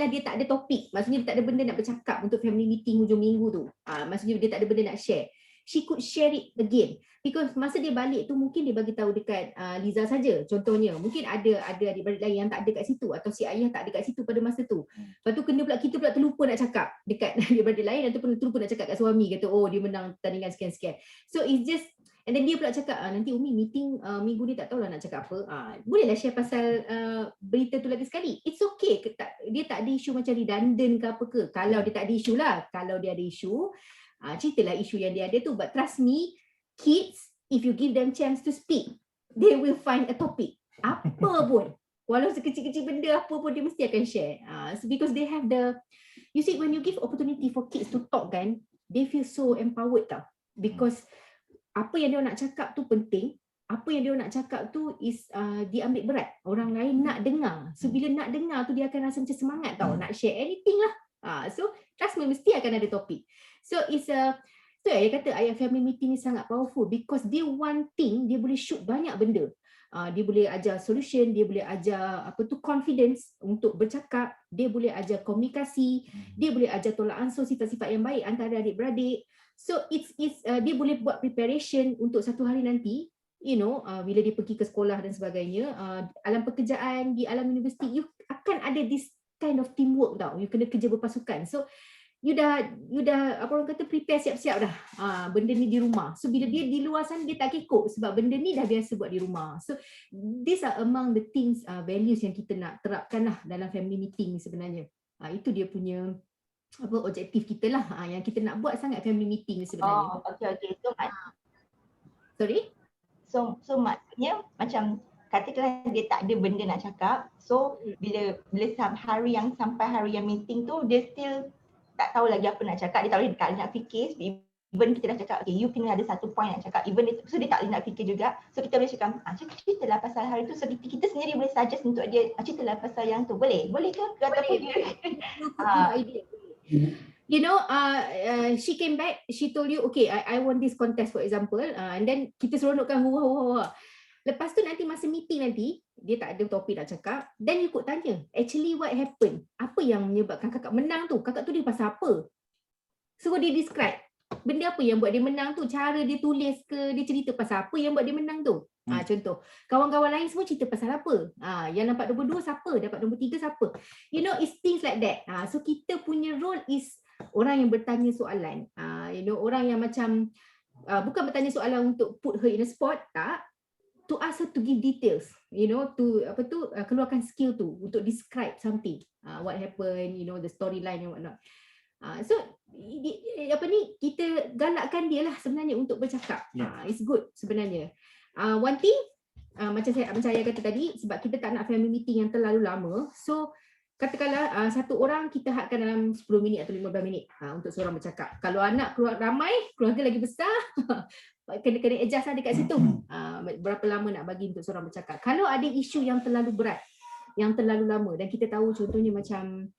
dia tak ada topik. Maksudnya dia tak ada benda nak bercakap untuk family meeting hujung minggu tu. Maksudnya dia tak ada benda nak share. She could share it again. Because masa dia balik tu mungkin dia bagi tahu dekat Liza saja. Contohnya mungkin ada adik-beradik lain yang tak ada kat situ, atau si ayah tak ada kat situ pada masa tu. Lepas tu kita pula terlupa nak cakap dekat adik-beradik lain, ataupun terlupa nak cakap kat suami, kata dia menang pertandingan sekian-sekian. So it's just, and then dia pula cakap nanti Umi meeting minggu ni tak tahulah nak cakap apa. Bolehlah share pasal berita tu lagi sekali. It's okay. Dia tak ada isu macam redundant ke apa ke. Kalau dia tak ada isu lah. Kalau dia ada isu, ceritalah isu yang dia ada tu. But trust me, kids, if you give them chance to speak, they will find a topic. Apa pun. Walau sekecil-kecil benda apa pun dia mesti akan share. So because they have you see, when you give opportunity for kids to talk kan, they feel so empowered tau. Because apa yang dia nak cakap tu penting, apa yang dia nak cakap tu is diambil berat. Orang lain nak dengar. So bila nak dengar tu dia akan rasa macam semangat tau, nak share anything lah. So trust me, mesti akan ada topik. So it's so dia kata ayat family meeting ni sangat powerful because dia one thing, dia boleh shoot banyak benda. Dia boleh ajar solution, dia boleh ajar confidence untuk bercakap, dia boleh ajar komunikasi, dia boleh ajar tolak ansur, sifat-sifat yang baik antara adik-beradik. So dia boleh buat preparation untuk satu hari nanti, bila dia pergi ke sekolah dan sebagainya, alam pekerjaan, di alam universiti, you akan ada this kind of teamwork tau. You kena kerja berpasukan. So you dah apa orang kata prepare siap-siap dah benda ni di rumah. So bila dia di luar sana dia tak kekok sebab benda ni dah biasa buat di rumah. So these are among the things, values yang kita nak terapkan lah dalam family meeting sebenarnya. Itu dia punya objektif kita lah, yang kita nak buat sangat family meeting sebenarnya. Okay. So So maksudnya macam katakanlah dia tak ada benda nak cakap. So bila hari yang meeting tu dia still tak tahu lagi apa nak cakap, dia tak boleh nak fikir. Even kita dah cakap, okay, you kena ada satu point nak cakap, even so dia tak boleh nak fikir juga. So kita boleh cakap, ceritalah pasal hari tu. So kita sendiri boleh suggest untuk dia, ceritalah pasal yang tu. Boleh ke? Ataupun she came back, she told you, okay, I want this contest for example, and then kita seronokkan huwa. Lepas tu nanti masa meeting nanti, dia tak ada topik nak cakap, then you could tanya, actually what happened? Apa yang menyebabkan kakak menang tu? Kakak tu dia pasal apa? So dia describe, benda apa yang buat dia menang tu, cara dia tulis ke, dia cerita pasal apa yang buat dia menang tu. Contoh, kawan-kawan lain semua cerita pasal apa? Yang dapat nombor 2 siapa? Dapat nombor 3 siapa? It's things like that. So kita punya role is orang yang bertanya soalan. Orang yang macam, bukan bertanya soalan untuk put her in a spot, tak. to ask her to give details, to keluarkan skill tu untuk describe something, what happened, the storyline and whatnot. So kita galakkan dia lah sebenarnya untuk bercakap. It's good sebenarnya. One thing, macam saya kata tadi, sebab kita tak nak family meeting yang terlalu lama, so katakanlah satu orang kita hadkan dalam 10 minit atau 15 minit untuk seorang bercakap. Kalau anak ramai, keluarga lagi besar, kena adjust lah dekat situ. Berapa lama nak bagi untuk seorang bercakap. Kalau ada isu yang terlalu berat, yang terlalu lama, dan kita tahu contohnya macam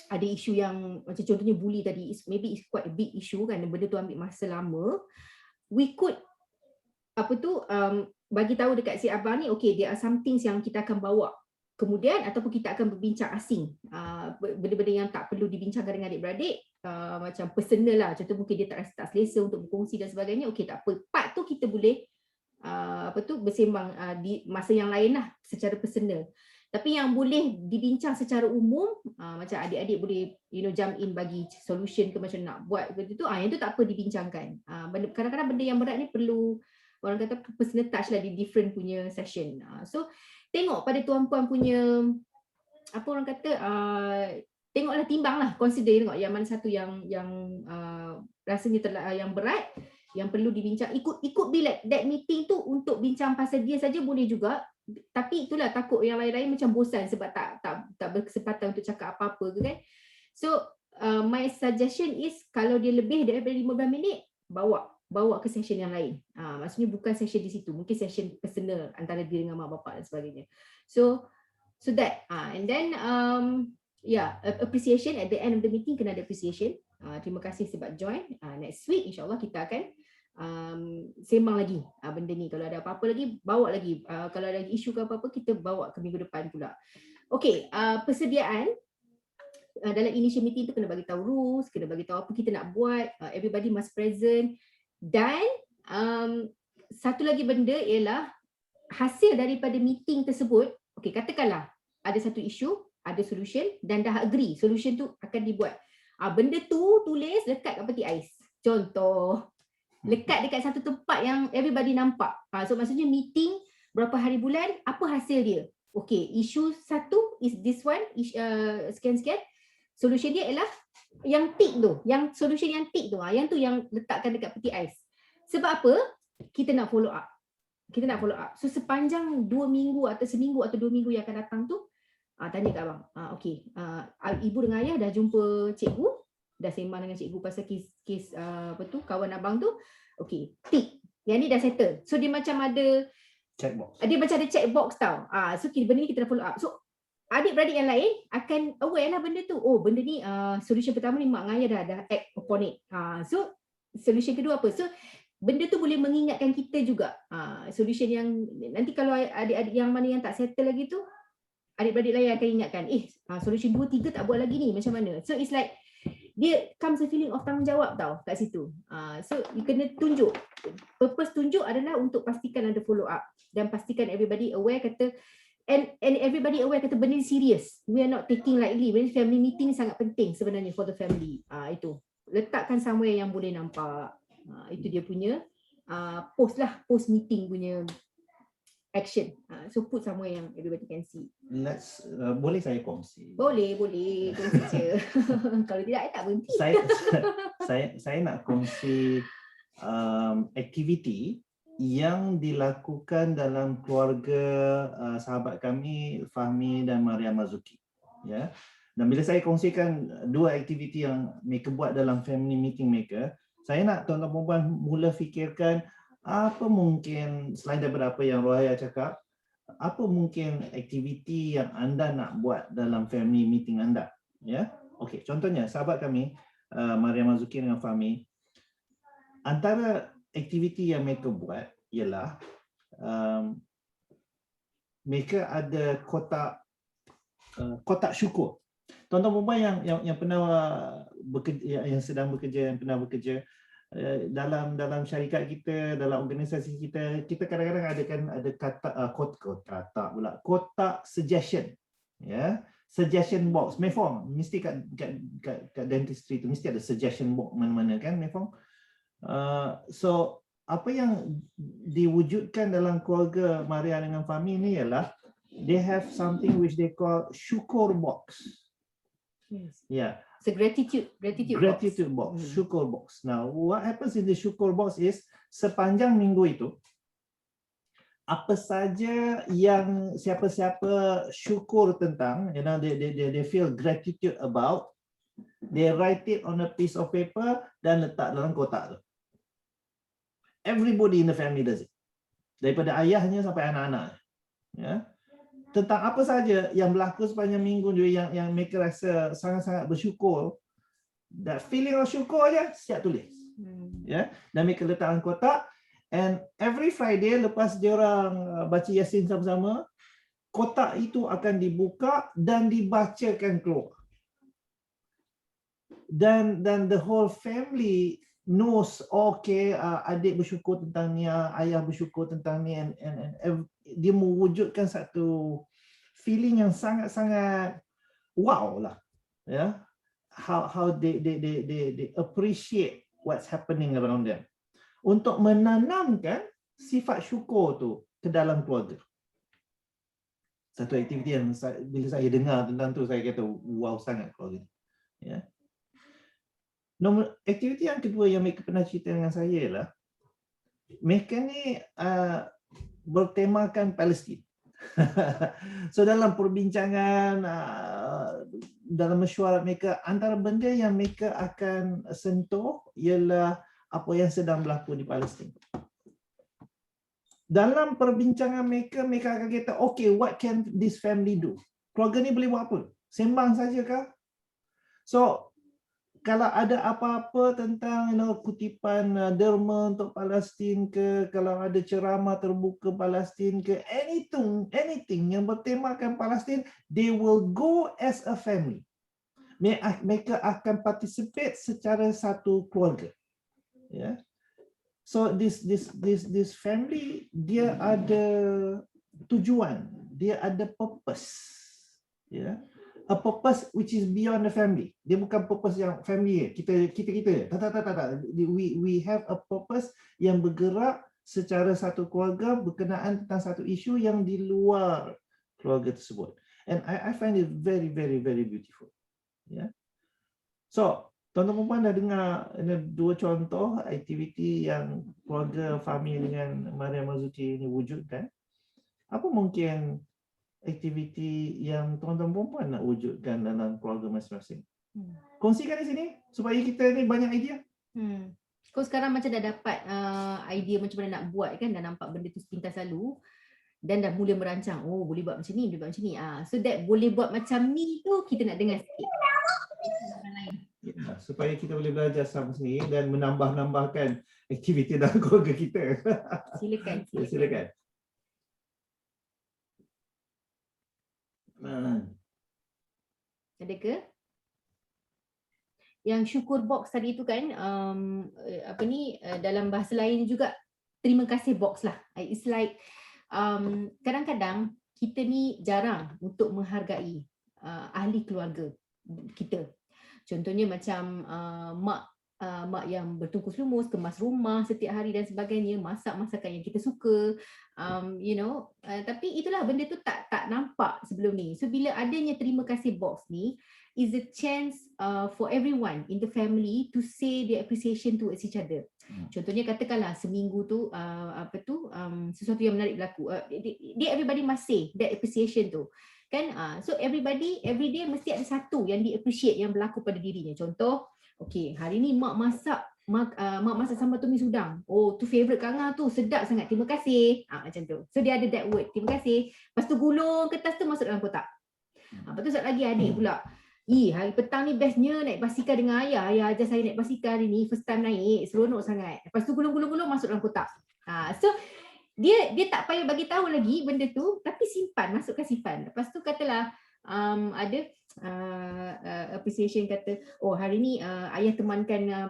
ada isu yang macam contohnya bully tadi, maybe it's quite a big issue kan, benda tu ambil masa lama, we could bagi tahu dekat si abang ni, okay, there are some things yang kita akan bawa kemudian, ataupun kita akan berbincang asing, benda-benda yang tak perlu dibincangkan dengan adik-beradik, macam personal lah, contoh mungkin dia tak selesa untuk berkongsi dan sebagainya, okey tak apa, part tu kita boleh bersembang di masa yang lain lah secara personal. Tapi yang boleh dibincang secara umum, macam adik-adik boleh jump in bagi solution ke macam nak buat begitu tu, yang tu tak apa dibincangkan. Kadang-kadang benda yang berat ni perlu orang kata personal touch lah di different punya session. So tengok pada tuan-puan punya orang kata, tengoklah, timbang lah, consider, tengok yang mana satu yang rasanya yang berat, yang perlu dibincang. Ikut bilik that meeting tu untuk bincang pasal dia saja boleh juga, tapi itulah takut yang lain-lain macam bosan sebab tak berkesempatan untuk cakap apa-apa ke kan. So my suggestion is, kalau dia lebih daripada 15 minit, bawa ke session yang lain. Maksudnya bukan session di situ, mungkin session personal antara dia dengan mak bapak dan sebagainya. So that and then appreciation at the end of the meeting, kena ada appreciation. Terima kasih sebab join. Next week insyaAllah kita akan sembang lagi benda ni. Kalau ada apa-apa lagi, bawa lagi. Kalau ada isu ke apa-apa, kita bawa ke minggu depan pula. Okay, persediaan dalam initial meeting tu kena bagi tahu rules, kena bagi tahu apa kita nak buat, everybody must present. Dan satu lagi benda ialah hasil daripada meeting tersebut. Okay, katakanlah ada satu isu, ada solution dan dah agree solution tu akan dibuat. Benda tu tulis lekat kat peti ais. Contoh, lekat dekat satu tempat yang everybody nampak. So maksudnya meeting berapa hari bulan, apa hasil dia. Okay, isu satu is this one, sekian-sekian. Solution dia ialah yang tick tu, yang solution yang tick tu, yang tu yang letakkan dekat peti ais. Sebab apa? Kita nak follow up. So sepanjang 2 minggu atau seminggu atau 2 minggu yang akan datang tu, tanya kat abang, okay, ibu dengan ayah dah jumpa cikgu, dah sembang dengan cikgu pasal kes kawan abang tu, okay, tick, yang ni dah settle. So dia macam ada checkbox. Dia macam ada checkbox tau. So benda ni kita dah follow up. So adik-beradik yang lain akan aware lah benda tu. Oh, benda ni solution pertama ni mak dengan ayah dah act upon it. So solution kedua apa? So benda tu boleh mengingatkan kita juga. Solution yang nanti kalau adik-adik yang mana yang tak settle lagi tu, adik-beradik lain akan ingatkan, solution 2, 3 tak buat lagi ni, macam mana? So it's like dia comes a feeling of tanggungjawab tau kat situ. So you kena tunjuk. Purpose tunjuk adalah untuk pastikan ada follow up dan pastikan everybody aware kata, and everybody aware kata benda ni serious. We are not taking lightly. Benda family meeting ni sangat penting sebenarnya for the family. Itu. Letakkan somewhere yang boleh nampak. Itu dia punya post meeting punya action. So put somewhere yang everybody can see. Boleh saya kongsi? Boleh kongsi je. Kalau tidak, tak berhenti. Saya nak kongsi aktiviti yang dilakukan dalam keluarga sahabat kami, Fahmi dan Maria Mazuki. Ya. Dan bila saya kongsikan 2 aktiviti yang mereka buat dalam family meeting mereka, saya nak tuan-tuan perempuan mula fikirkan apa mungkin, selain daripada apa yang Rohaya cakap, apa mungkin aktiviti yang anda nak buat dalam family meeting anda. Ya, okey. Contohnya sahabat kami, Maria Mazuki dengan Fahmi, antara aktiviti yang mereka buat ialah mereka ada kotak syukur. Tuan-tuan perempuan yang pernah bekerja, yang sedang bekerja, yang pernah bekerja dalam syarikat kita, dalam organisasi kita kadang-kadang ada kotak suggestion, ya, suggestion box. Mefong mesti kat dentistry tu mesti ada suggestion box mana-mana kan, Mefong. So apa yang diwujudkan dalam keluarga Maria dengan Fahmi ni ialah they have something which they call syukur box. Yes. Yeah. So gratitude box, Hmm. syukur box. Now, what happens in the syukur box is sepanjang minggu itu, apa saja yang siapa-siapa syukur tentang, you know, they feel gratitude about, they write it on a piece of paper dan letak dalam kotak tu. Everybody in the family does it. Daripada ayahnya sampai anak-anak. Ya. Tentang apa saja yang berlaku sepanjang minggu juga yang mereka rasa sangat-sangat bersyukur. That feeling of syukur aja siap tulis. Ya, dan mereka letak dalam kotak, and every Friday lepas diorang baca Yasin sama-sama, kotak itu akan dibuka dan dibacakan keluar. Dan the whole family knows, okay, adik bersyukur tentang ni, ayah bersyukur tentang ni, and dia mewujudkan satu feeling yang sangat-sangat wow lah, ya. How they appreciate what's happening around them, untuk menanamkan sifat syukur tu ke dalam keluarga. Satu aktiviti yang bila saya dengar tentang tu, saya kata wow sangat keluarga ni. Ya. Aktiviti yang kedua yang mereka pernah cerita dengan saya ialah mereka ni bertemakan Palestin. So dalam perbincangan, dalam mesyuarat mereka, antara benda yang mereka akan sentuh ialah apa yang sedang berlaku di Palestin. Dalam perbincangan mereka akan kata, okay, what can this family do? Keluarga ni boleh buat apa? Sembang saja kah? So kalau ada apa-apa tentang, you know, kutipan derma untuk Palestin ke, kalau ada ceramah terbuka Palestin ke, anything yang bertemakan Palestin, they will go as a family. Mereka akan participate secara satu keluarga. Yeah. So this family, dia ada tujuan, dia ada purpose. Yeah. A purpose which is beyond the family. Dia bukan purpose yang family kita. Tak. We have a purpose yang bergerak secara satu keluarga berkenaan tentang satu isu yang di luar keluarga tersebut. And I find it very, very, very beautiful. Yeah. So, tuan-tuan perempuan dah dengar dua contoh aktiviti yang keluarga Fahmi dengan Maria Marzuki ini wujudkan. Apa mungkin aktiviti yang tuan-tuan perempuan nak wujudkan dalam keluarga masing-masing? Kongsikan di sini supaya kita ni banyak idea. Kau sekarang macam dah dapat idea macam mana nak buat kan, dah nampak benda tu sepintas lalu dan dah mula merancang, oh boleh buat macam ni, boleh buat macam ni. So that boleh buat macam ni tu kita nak dengar sikit. Ya, supaya kita boleh belajar sama sendiri dan menambah-nambahkan aktiviti dalam keluarga kita. Silakan. Silakan. Ada ke? Yang syukur box tadi tu kan, dalam bahasa lain juga terima kasih box lah. It's like kadang-kadang kita ni jarang untuk menghargai ahli keluarga kita. Contohnya macam mak yang bertungkus lumus, kemas rumah setiap hari dan sebagainya, masak masakan yang kita suka, tapi itulah benda tu tak nampak sebelum ni. So bila adanya terima kasih box ni is a chance for everyone in the family to say their appreciation towards each other. Contohnya katakanlah seminggu tu sesuatu yang menarik berlaku, everybody must say that appreciation tu kan. So everybody every day mesti ada satu yang di appreciate yang berlaku pada dirinya. Contoh, okay, hari ni mak masak sambal tumis udang. Oh, tu favorite Kanga tu, sedap sangat. Terima kasih. Macam tu. So dia ada that word, terima kasih. Lepas tu gulung kertas tu masuk dalam kotak. Lepas tu satu lagi adik pula. Hari petang ni bestnya naik basikal dengan ayah. Ayah ajar saya naik basikal hari ni, first time naik, seronok sangat. Lepas tu gulung masuk dalam kotak. So dia tak payah bagi tahu lagi benda tu, tapi masukkan simpan. Lepas tu katalah ada appreciation, kata, oh hari ni ayah temankan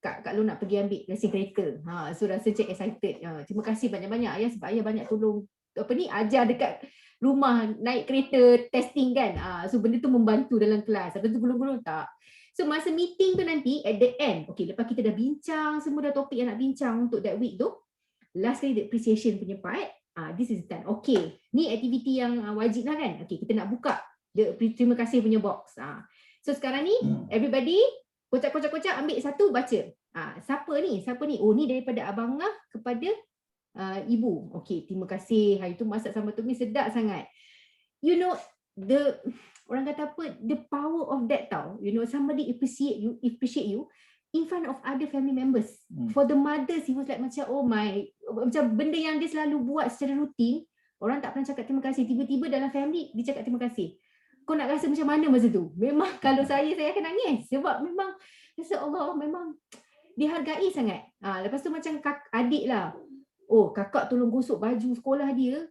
Kak Lu nak pergi ambil lesen kereta. So rasa cik excited. Terima kasih banyak-banyak ayah sebab ayah banyak tolong ajar dekat rumah naik kereta testing kan. So benda tu membantu dalam kelas. Lepas tu gulung-gulung tak. So masa meeting tu nanti at the end, okay, lepas kita dah bincang semua dah topik yang nak bincang untuk that week tu, last kali the appreciation punya part, this is done. Okay, ni aktiviti yang wajib lah kan. Okay, kita nak buka the terima kasih punya box. So sekarang ni everybody kocak-kocak ambil satu baca. Siapa ni? Oh, ni daripada Abang Ngah kepada ibu. Okay, terima kasih. Hari tu masak sambal tumis sedap sangat. You know, orang kata apa, the power of that tau. You know, somebody appreciate you in front of other family members. For the mothers, he was like macam, oh my, macam benda yang dia selalu buat secara rutin, orang tak pernah cakap terima kasih. Tiba-tiba dalam family, dia cakap terima kasih. Kau nak rasa macam mana masa tu? Memang kalau saya akan nangis. Sebab memang, rasa Allah memang dihargai sangat. Lepas tu macam adik lah. Oh, kakak tolong gosok baju sekolah dia.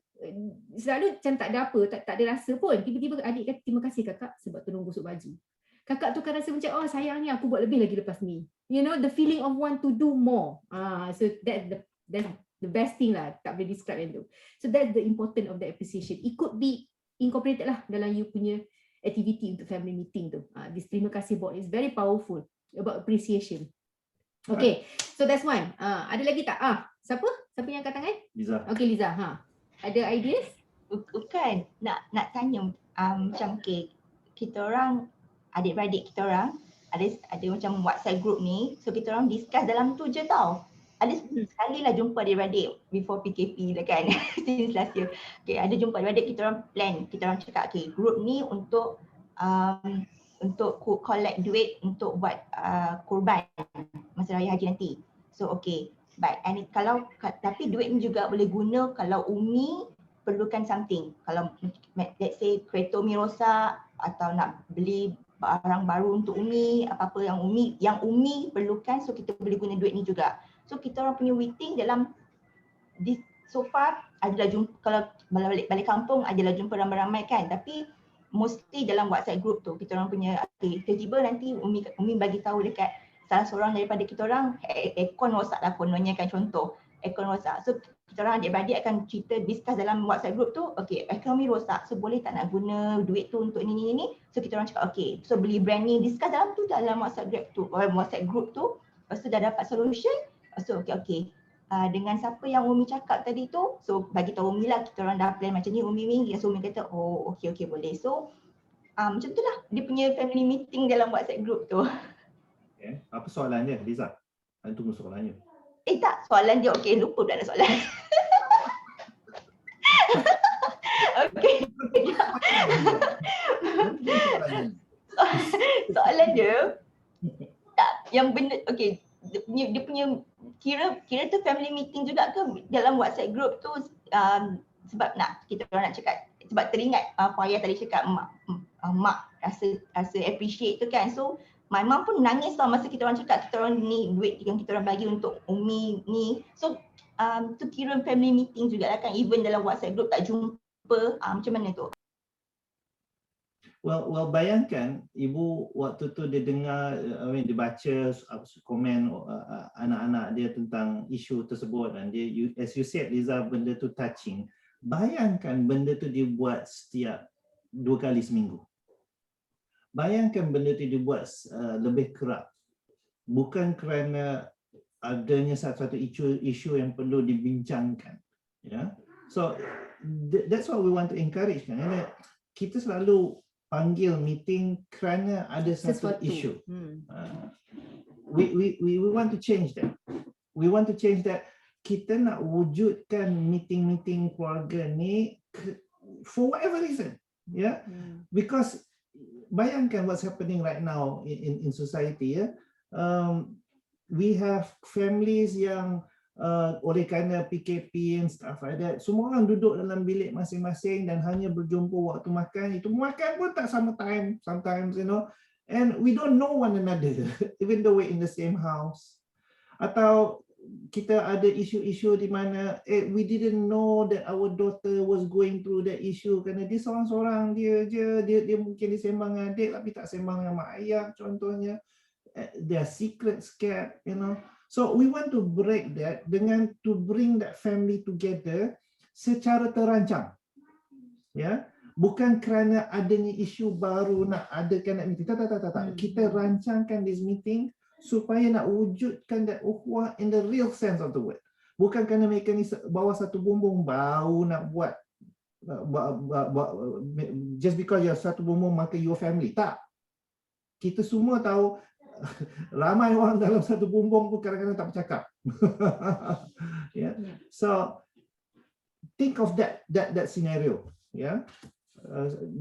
Selalu macam tak ada apa, tak ada rasa pun. Tiba-tiba adik kata, terima kasih kakak sebab tolong gosok baju. Kakak tu kan rasa macam, oh sayang ni aku buat lebih lagi lepas ni. You know, the feeling of want to do more. So that's the best thing lah. Tak boleh describe yang tu. So that's the important of the appreciation. It could be incorporated lah dalam you punya activity untuk family meeting tu. This terima kasih board is very powerful about appreciation. Okay, so that's one. Ada lagi tak? Siapa yang angkat tangan? Liza. Okay, Liza. Ada ideas? Bukan, nak tanya macam kita orang, adik-beradik kita orang ada macam WhatsApp group ni, so kita orang discuss dalam tu je tau. Ada sekali lah jumpa adik-beradik before PKP lah kan, since last year. Okay, ada jumpa adik-beradik, kita orang plan, kita orang cakap okay, group ni untuk collect duit untuk buat kurban masa raya haji nanti. So okay, but tapi duit ni juga boleh guna kalau Umi perlukan something. Kalau let's say kereta Umi rosak atau nak beli barang baru untuk Umi, apa-apa yang Umi perlukan, so kita boleh guna duit ni juga. So kita orang punya meeting dalam so far adalah jumpa, kalau balik kampung adalah jumpa ramai-ramai kan, tapi mostly dalam WhatsApp group tu kita orang punya tiba-tiba nanti Umi bagi tahu dekat salah seorang daripada kita orang aircon rosak lah kononnya kan, contoh aircon rosak. So kita orang adik-beradik akan cerita, discuss dalam WhatsApp group tu, okay aircon Umi rosak, so boleh tak nak guna duit tu untuk ni. So kita orang cakap okay, so beli brand ni, discuss dalam WhatsApp group tu. Lepas tu dah dapat solution, so okay. Dengan siapa yang Umi cakap tadi tu, so bagi tahu Umi lah, kita orang dah plan macam ni Umi, so Umi kata oh okay boleh. So macam tu lah dia punya family meeting dalam WhatsApp group tu. Okay. Apa soalan dia, Liza? Tunggu soalannya. Tak, soalan dia okay, lupa pula nak soalan. Okay. Soalan dia tak yang benda okay, dia punya kira tu family meeting juga ke dalam WhatsApp group tu, sebab kita orang nak cakap, sebab teringat Faya tadi cakap mak rasa appreciate tu kan. So my mom pun nangis tau masa kita orang cakap kita orang ni duit yang kita orang bagi untuk Umi ni. So tu kira family meeting juga lah kan, even dalam WhatsApp group tak jumpa, macam mana tu? Well, bayangkan ibu waktu tu dia dengar, dia baca komen anak-anak dia tentang isu tersebut, dan dia, as you said Liza, benda tu touching. Bayangkan benda tu dibuat setiap 2 kali seminggu. Bayangkan benda tu dibuat lebih kerap. Bukan kerana adanya satu isu yang perlu dibincangkan. Yeah? So that's what we want to encourage kan. Kita selalu panggil meeting kerana ada satu isu. We want to change that. We want to change that. Kita nak wujudkan meeting keluarga ni for whatever reason, yeah. Because bayangkan what's happening right now in society, yeah. We have families yang oleh kerana PKP and stuff like that, semua orang duduk dalam bilik masing-masing dan hanya berjumpa waktu makan. Itu makan pun tak sama time sometimes, you know, and we don't know one another even though we're in the same house. Atau kita ada isu-isu di mana we didn't know that our daughter was going through that issue kerana dia seorang-seorang dia mungkin disembang dengan adik tapi tak sembang dengan mak ayah contohnya. They are secret scared, you know. So we want to break that dengan to bring that family together secara terancang. Yeah. Bukan kerana adanya isu baru nak adakan nak meeting. Tak. Kita rancangkan this meeting supaya nak wujudkan that ukhuwah in the real sense of the word. Bukan kerana mereka ni bawa satu bumbung baru nak buat just because you satu bumbung maka your family. Tak. Kita semua tahu ramai orang dalam satu bumbung pun kadang-kadang tak bercakap. Yeah. So think of that scenario. Yeah.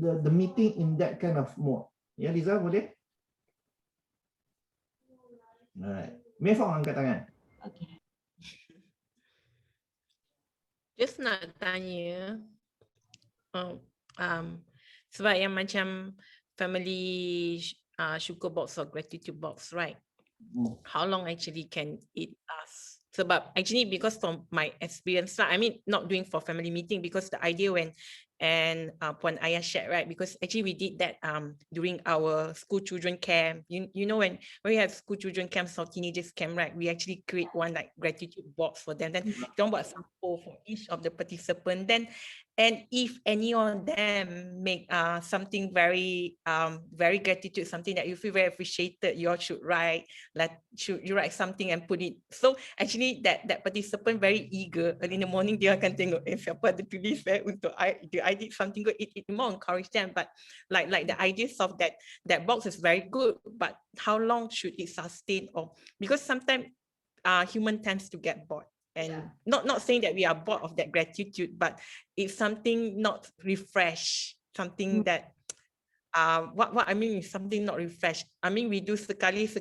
The meeting in that kind of mode. Ya, Liza boleh? Alright. Mefong angkat tangan. Okay. Just nak tanya, sebab yang macam family sugar box or gratitude box, right? How long actually can it last? Sebab actually because from my experience, I mean not doing for family meeting because the idea when Puan Ayah shared, right? Because actually we did that during our school children camp. You know when we have school children camps or teenagers camp, right? We actually create one like gratitude box for them. Then don't buat sample for each of the participants. Then and if any of them make something very gratitude, something that you feel very appreciated, you all should write. Like should you write something and put it. So actually that participant very eager. Early in the morning dia akan tengok siapa ada tulis untuk I did something good. It more encourage them. But like the ideas of that box is very good. But how long should it sustain? Or because sometimes human tends to get bored. And not saying that we are bored of that gratitude, but it's something not refresh, something that what I mean is something not refresh. I mean we do sekali,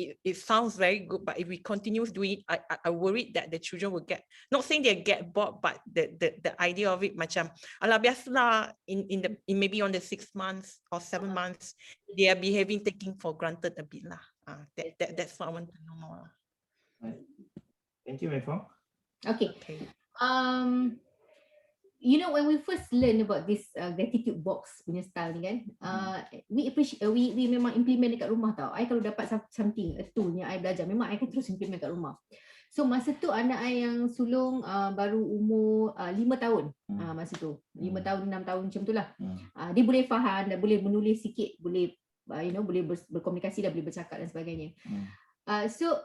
it sounds very good, but if we continue doing it, I worried that the children will get, not saying they get bored, but the idea of it macam ala biasalah in maybe on the 6 months or 7 months they are behaving taking for granted a bit lah. That's what I want to know more. Thank you, Mefong. Okay. You know, when we first learn about this gratitude box punya style ni kan, we appreciate, we memang implement dekat rumah tau. I kalau dapat something, a tool yang I belajar, memang I akan terus implement kat rumah. So masa tu anak I yang sulung baru umur 5 tahun. Masa tu 5 tahun, 6 tahun macam tu lah. Dia boleh faham, dah boleh menulis sikit, boleh boleh berkomunikasi, dah boleh bercakap dan sebagainya. So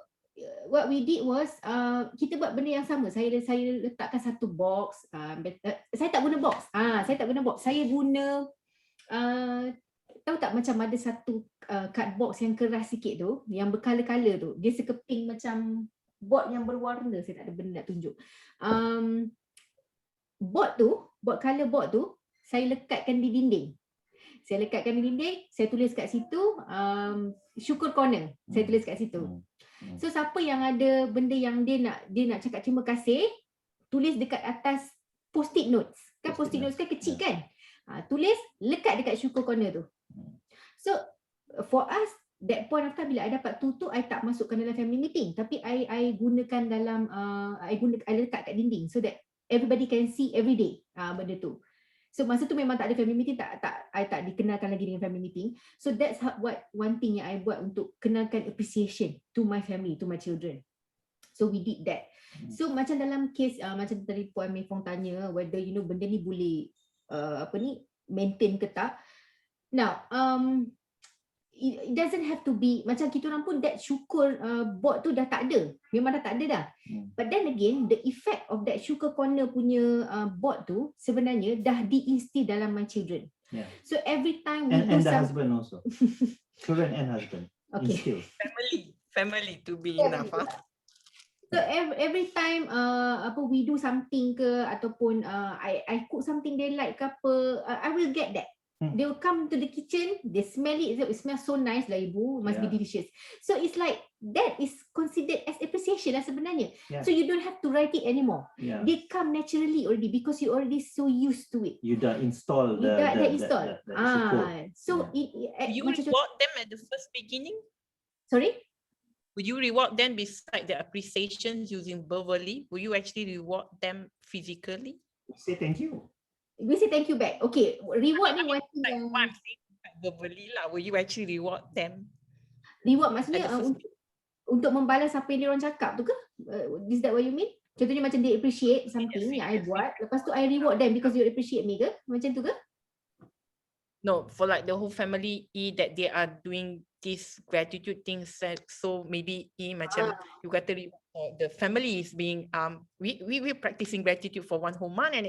what we did was kita buat benda yang sama. Saya letakkan satu box. Saya tak guna box. Saya guna tahu tak macam ada satu card box yang keras sikit tu, yang bercolour-colour tu. Dia sekeping macam board yang berwarna. Saya tak ada benda nak tunjuk. Board colour board tu saya lekatkan di dinding. Saya tulis kat situ syukur corner. Saya tulis kat situ. So siapa yang ada benda yang dia nak cakap terima kasih, tulis dekat atas post-it notes. Kan post-it notes kan kecil kan? Tulis, lekat dekat syukur corner tu. So for us, that point of time bila I dapat tu I tak masukkan dalam family meeting, tapi I gunakan dalam I lekat kat dinding so that everybody can see every day benda tu. So masa tu memang tak ada family meeting, I tak dikenalkan lagi dengan family meeting. So that's one thing yang I buat untuk kenalkan appreciation to my family, to my children. So we did that. So macam dalam case macam tadi Puan Mefong tanya whether benda ni boleh maintain ke tak. Now it doesn't have to be macam kita orang pun that syukur board tu dah tak ada. Memang dah tak ada dah. But then again, the effect of that syukur corner punya board tu sebenarnya dah diinstill dalam my children. Yeah. So every time we and the husband also. Children and husband. Okay. Instill. Family to be enough. So every time we do something ke ataupun I cook something they like ke apa, I will get that. They will come to the kitchen, they smell it smells so nice lah ibu, must be delicious. So it's like that is considered as appreciation lah sebenarnya. So you don't have to write it anymore. They come naturally already because you already so used to it. You dah install the support. So you reward them at the first beginning? Sorry? Would you reward them beside the appreciation using verbally? Will you actually reward them physically? Say thank you. We say thank you back. Okay, reward ni one thing yang verbally lah. Will you actually reward them? Reward maksudnya untuk membalas apa yang diorang cakap tu ke? Is that what you mean? Contohnya macam they appreciate something yang I buat, lepas tu I reward them because you appreciate me ke? Macam tu ke? No, for like the whole family that they are doing these gratitude things. So maybe macam you kata the family is being we're practicing gratitude for 1 whole month, and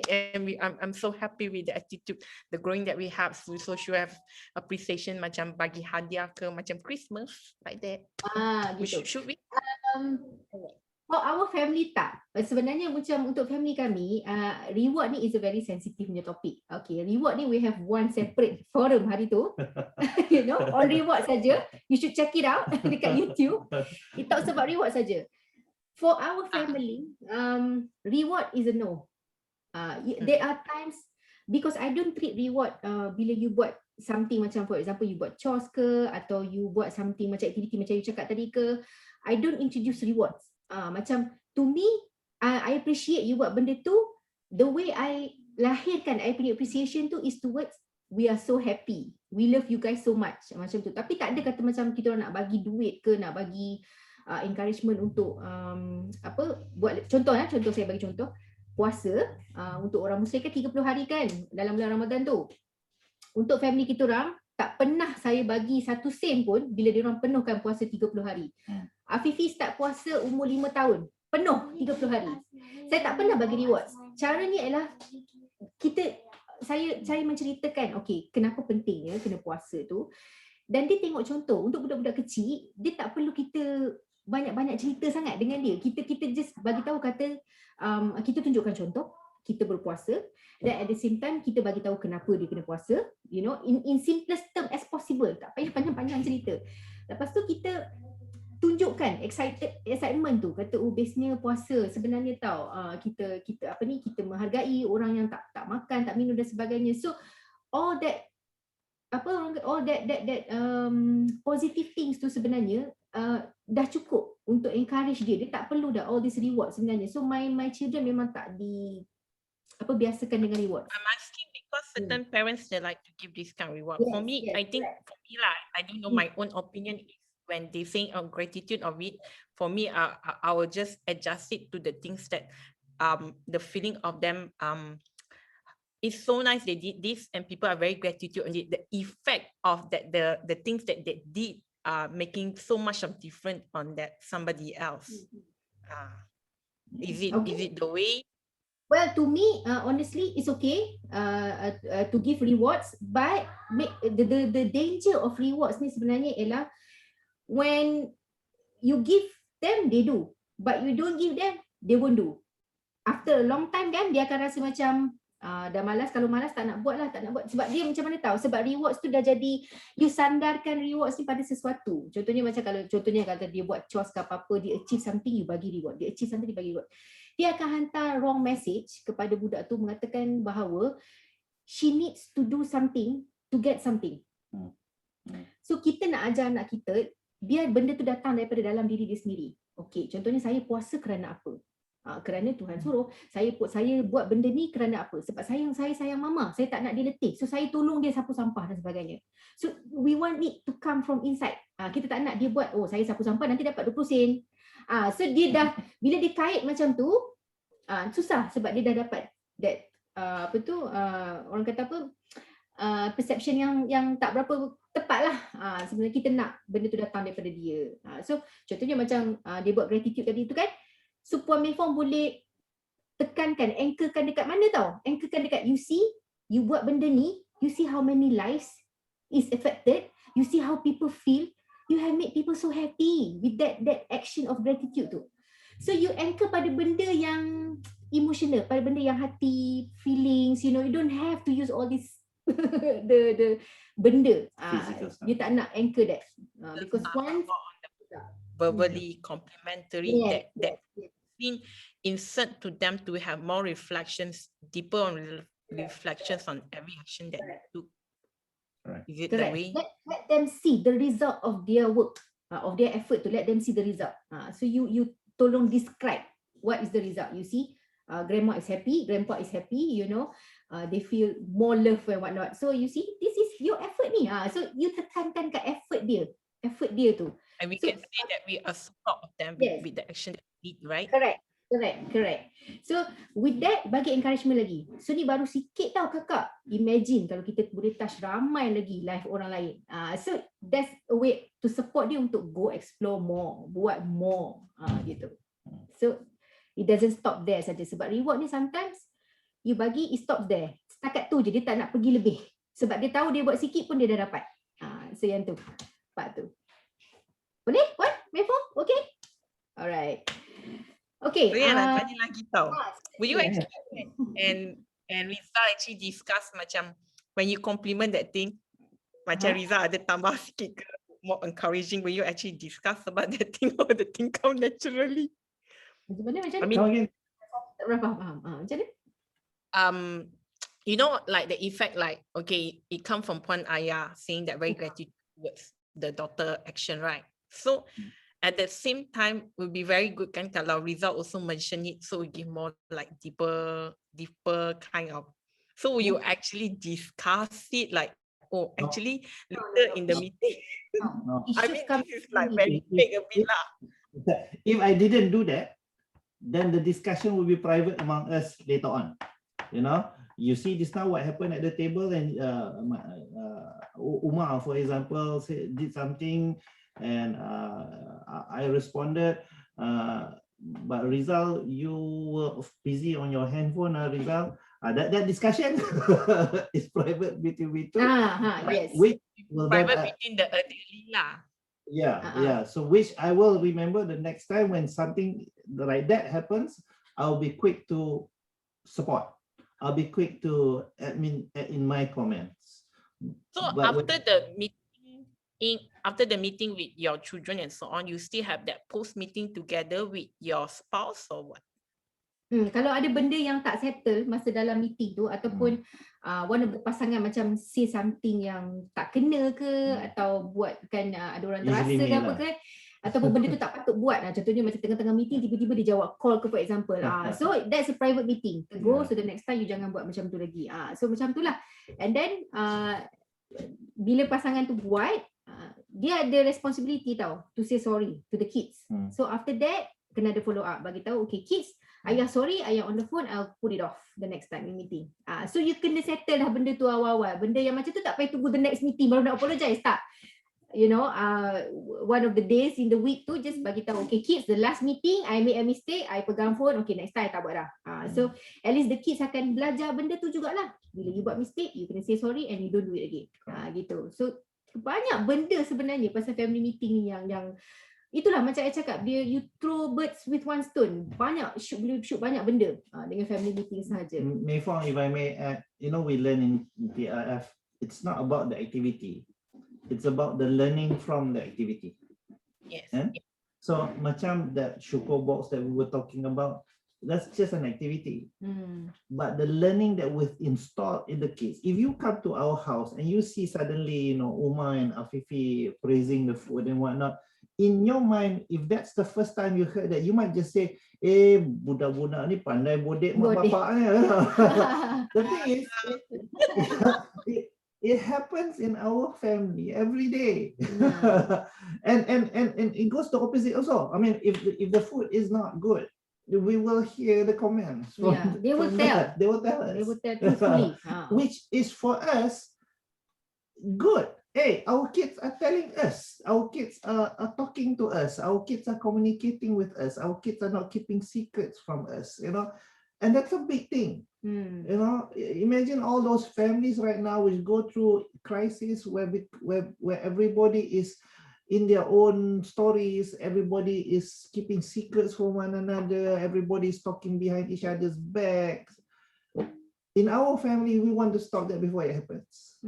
I'm so happy with the attitude, the growing that we have. So should have appreciation macam bagi hadiah ke macam Christmas like that. Gitu. Should we? For our family tak. Sebenarnya macam untuk family kami, reward ni is a very sensitive punya topik. Okay, reward ni we have one separate forum hari tu. You know, on reward saja. You should check it out dekat YouTube. It talks about reward saja. For our family, reward is a no. There are times, because I don't treat reward bila you buat something macam, for example, you buat chores ke, atau you buat something macam activity macam you cakap tadi ke, I don't introduce rewards. Macam to me, I appreciate you buat benda tu. The way I lahirkan I punya appreciation tu is towards we are so happy, we love you guys so much, macam tu. Tapi tak ada kata macam kita orang nak bagi duit ke, nak bagi encouragement untuk buat contoh saya bagi contoh puasa untuk orang Muslim kan 30 hari kan dalam bulan Ramadan tu. Untuk family kita orang tak pernah saya bagi 1 sen pun bila dia orang penuhkan puasa 30 hari. Afifi start puasa umur 5 tahun, penuh 30 hari. Saya tak pernah bagi rewards. Caranya ialah saya menceritakan okey kenapa pentingnya kena puasa tu. Dan dia tengok contoh untuk budak-budak kecil, dia tak perlu kita banyak-banyak cerita sangat dengan dia. Kita just bagi tahu kata kita tunjukkan contoh kita berpuasa, dan at the same time kita bagi tahu kenapa dia kena puasa, you know, in simplest term as possible. Tak payah panjang-panjang cerita. Lepas tu kita tunjukkan excitement tu, kata bestnya puasa sebenarnya tau, kita menghargai orang yang tak makan, tak minum dan sebagainya. So all that positive things tu sebenarnya dah cukup untuk encourage dia. Dia tak perlu dah all this reward sebenarnya. So my children memang tak biasakan dengan reward. I'm asking because certain parents they like to give this kind of reward. Yes, For me, yes, I think for me lah, I don't know, my own opinion is when they think of gratitude of it, for me, I will just adjust it to the things that the feeling of them it's so nice they did this and people are very gratitude on it. The effect of that the things that they did making so much of difference on that somebody else. Is it the way? Well, to me, honestly, it's okay to give rewards, but the danger of rewards ni sebenarnya ialah when you give them, they do, but you don't give them, they won't do. After a long time kan, dia akan rasa macam dah malas, kalau malas tak nak buat. Sebab dia macam mana tahu, sebab rewards tu dah jadi, you sandarkan rewards ni pada sesuatu. Contohnya macam kalau dia buat chores ke apa-apa, dia achieve something, you bagi reward. Dia achieve something, dia bagi reward. Dia akan hantar wrong message kepada budak tu, mengatakan bahawa she needs to do something to get something. So kita nak ajar anak kita, biar benda tu datang daripada dalam diri dia sendiri. Okey, contohnya saya puasa kerana apa? Kerana Tuhan suruh. Saya buat benda ni kerana apa? Sebab saya sayang mama, saya tak nak dia letih. So saya tolong dia sapu sampah dan sebagainya. So we want it to come from inside. Kita tak nak dia buat, saya sapu sampah nanti dapat 20 sen. So dia dah, bila dia kait macam tu, susah sebab dia dah dapat that orang kata apa, perception yang tak berapa tepat lah. Sebenarnya kita nak benda tu datang daripada dia. So contohnya macam dia buat gratitude tadi tu kan, so Puan Mifong boleh tekankan, anchorkan dekat mana tau? Anchorkan dekat you see, you buat benda ni, you see how many lives is affected, you see how people feel, you have made people so happy with that action of gratitude tu. So you anchor pada benda yang emotional, pada benda yang hati, feelings, you know, you don't have to use all this the benda. You tak nak anchor that. Because once verbally complimentary, that thing insert to them to have more reflections, deeper on reflections on every action that they took. Right. Is it correct. the way? Let them see the result of their work, of their effort, to let them see the result. So you tolong describe what is the result. You see, grandma is happy, grandpa is happy, you know, they feel more love and whatnot. So you see, this is your effort ni. So you tekankan ke effort dia tu. And we So, can say that we are support of them yes, with the action that we did, right? correct. Correct. So with that, bagi encouragement lagi. So ni baru sikit tau kakak. Imagine kalau kita boleh touch ramai lagi life orang lain. So that's a way to support dia untuk go explore more, buat more gitu. So it doesn't stop there saja. Sebab reward ni sometimes you bagi, it stops there. Setakat tu je, dia tak nak pergi lebih. Sebab dia tahu dia buat sikit pun dia dah dapat. So yang tu, part tu. Boleh? What? Mefo? Okay? Alright. Okay. Saya nak tanya lagi tau. Will you Yeah. actually and Riza actually discuss macam when you compliment that thing, macam Riza ada tambah sikit ke more encouraging, will you actually discuss about that thing or the thing come naturally? Macam mana? I mean, Come again. Tak pernah faham. Macam mana? you know, like the effect, like, okay, it come from Puan Ayah saying that very gratitude towards the daughter action, right? So at the same time, will be very good kan kalau Riza also mention it, so we give more like deeper kind of. So will you actually discuss it like, oh, actually later in the meeting? No. I mean, this is like very big a bit lah. If I didn't do that, then the discussion will be private among us later on. You know, you see this now what happened at the table, and Umar, for example, did something, and I responded. But Rizal, you were busy on your handphone, Rizal. That discussion is private between we two. Yes. Which will Private then, between the elderly lah. yeah. So which I will remember the next time when something like that happens, I'll be quick to support. I'll be quick to admin in my comments. So But after the meeting, after the meeting with your children and so on, you still have that post meeting together with your spouse or what? Kalau ada benda yang tak settle masa dalam meeting tu, ataupun one of the pasangan macam say something yang tak kena ke, atau buatkan ada orang terasa Usually ke me apa lah. ke, ataupun benda tu tak patut buat, contohnya macam tengah-tengah meeting tiba-tiba dia jawab call ke, for example. So that's a private meeting. Go, so the next time you jangan buat macam tu lagi. So macam tu lah. And then bila pasangan tu buat, dia ada responsibility tau to say sorry to the kids. So after that kena ada follow up, bagi tahu, okay kids, ayah sorry, ayah on the phone, I'll put it off the next time in meeting. So you kena settle dah benda tu awal-awal. Benda yang macam tu tak payah tunggu the next meeting baru nak apologize, tak. You know, one of the days in the week tu just bagi tahu, okay kids, the last meeting I made a mistake, I pegang phone, okay next time I tak buat dah. So at least the kids akan belajar benda tu jugalah. Bila you buat mistake, you kena say sorry and you don't do it again. Gitu. So banyak benda sebenarnya pasal family meeting ni yang itulah macam saya cakap, dia you throw birds with one stone. Banyak shoot banyak benda dengan family meeting sahaja. Mei Fong, if I may add, you know, we learn in TRF, it's not about the activity. It's about the learning from the activity. Yes. So macam that Syukur box that we were talking about, that's just an activity. But the learning that we've installed in the kids, if you come to our house and you see suddenly, you know, Uma and Afifi praising the food and whatnot, in your mind, if that's the first time you heard that, you might just say, budak-budak ni pandai bodek mak bapaknya. The thing is, it happens in our family every day. and it goes the opposite also. I mean, if the food is not good, we will hear the comments. They will tell. They will tell us. They will tell truthfully. Which is for us good. Hey, our kids are telling us, our kids are talking to us, our kids are communicating with us, our kids are not keeping secrets from us, you know, and that's a big thing. You know, imagine all those families right now which go through crisis where everybody is in their own stories, everybody is keeping secrets from one another, everybody is talking behind each other's backs. In our family, we want to stop that before it happens.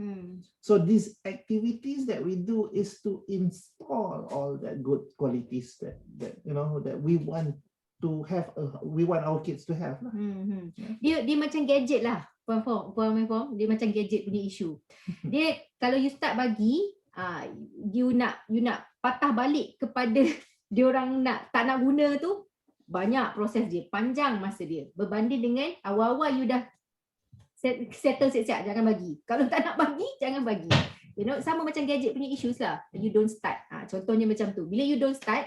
So these activities that we do is to install all that good qualities that you know that we want to have. We want our kids to have. Dia macam gadget lah, Puan Mei-Fong. Dia macam gadget punya isu. Dia kalau you start bagi, you nak patah balik kepada dia orang tak nak guna tu, banyak proses dia, panjang masa dia. Berbanding dengan awal-awal you dah settle siap-siap, jangan bagi. Kalau tak nak bagi, jangan bagi. You know, sama macam gadget punya issues lah. You don't start. Contohnya macam tu. Bila you don't start,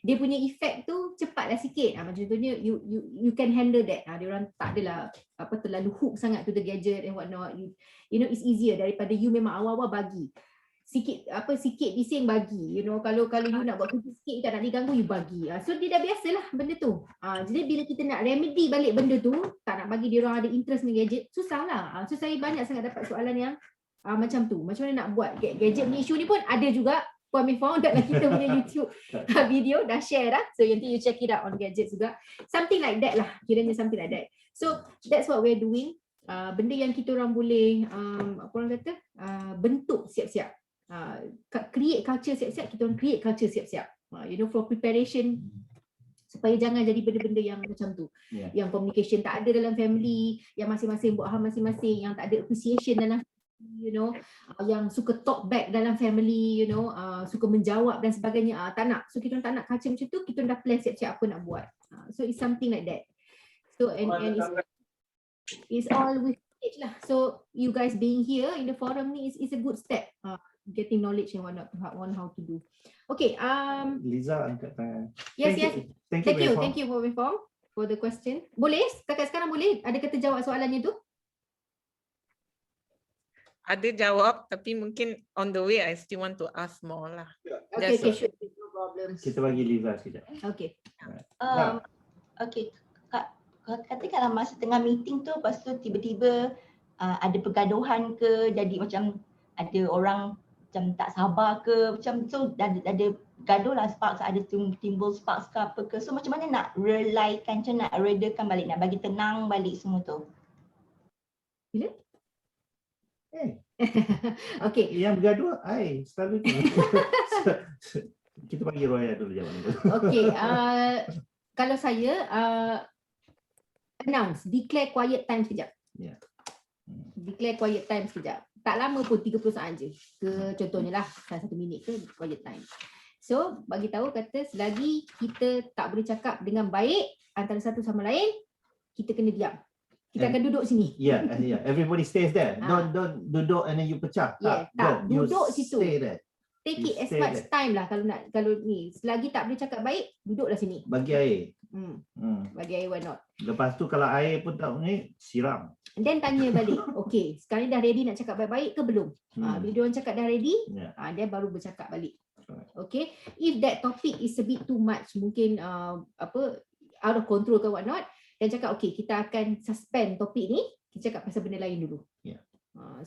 dia punya effect tu cepatlah sikit. Macam contohnya you can handle that. Dia orang tak adalah terlalu hook sangat to the gadget and what not. You know, it's easier daripada you memang awal-awal bagi. Sikit bising bagi, you know, kalau you nak buat kerja sikit, you tak nak diganggu, you bagi. So dia dah biasalah benda tu. Jadi bila kita nak remedy balik benda tu, tak nak bagi dia orang ada interest dengan gadget, susahlah. So saya banyak sangat dapat soalan yang macam tu. Macam mana nak buat gadget punya isu ni pun ada juga. Puan Mifong dalam kita punya YouTube video dah share dah. So nanti you check it out on gadget juga. Something like that lah. Kiranya something like that. So that's what we're doing. Benda yang kita orang boleh apa orang kata bentuk siap-siap. Create culture siap-siap, kita orang create culture siap-siap. You know, for preparation supaya jangan jadi benda-benda yang macam tu. Yang communication tak ada dalam family, yang masing-masing buat hal masing-masing, yang tak ada appreciation dalam, you know, yang suka talk back dalam family, you know, suka menjawab dan sebagainya. Tak nak. So kita orang tak nak culture macam tu, kita orang dah plan siap-siap apa nak buat. So it's something like that. So and it's all with age lah. So you guys being here in the forum ni is a good step. Getting knowledge and what how to do. Okay. Liza angkat tangan. Yes. Thank you for the question. Boleh? Setakat sekarang boleh? Ada kata jawab soalannya tu? Ada jawab, tapi mungkin on the way I still want to ask more lah. Okay, sure. No problem. Kita bagi Liza sekejap. Okay. Okay. Katakanlah masa tengah meeting tu, lepas tu tiba-tiba ada pergaduhan ke, jadi macam ada orang macam tak sabar ke, macam so ada gaduh lah, sparks, ada timbul sparks ke apa ke. So macam mana nak relaikan, macam nak redakan balik, nak bagi tenang balik semua tu? Bila? Okay. Yang bergaduh, selalu tu. Kita bagi Roya dulu jawab. Okay. Kalau saya announce, declare quiet time sekejap. Declare quiet time sekejap. Tak lama pun, 30 saat je. Contohnya lah, 1 minit ke quiet time. So, bagi tahu kata selagi kita tak boleh cakap dengan baik antara satu sama lain, kita kena diam. Kita akan duduk sini. Yeah. Everybody stays there. Don't duduk and then you pecah. Duduk situ. Stay there. Take it as much time lah kalau ni. Selagi tak boleh cakap baik, duduklah sini. Bagi air. Bagi air, why not? Lepas tu kalau air pun tak ni, siram. And then tanya balik, okay, sekarang ni dah ready nak cakap baik-baik ke belum? Bila dia orang cakap dah ready, dia baru bercakap balik. Okay, if that topic is a bit too much, mungkin out of control ke what not, dan cakap okay, kita akan suspend topik ni, kita cakap pasal benda lain dulu.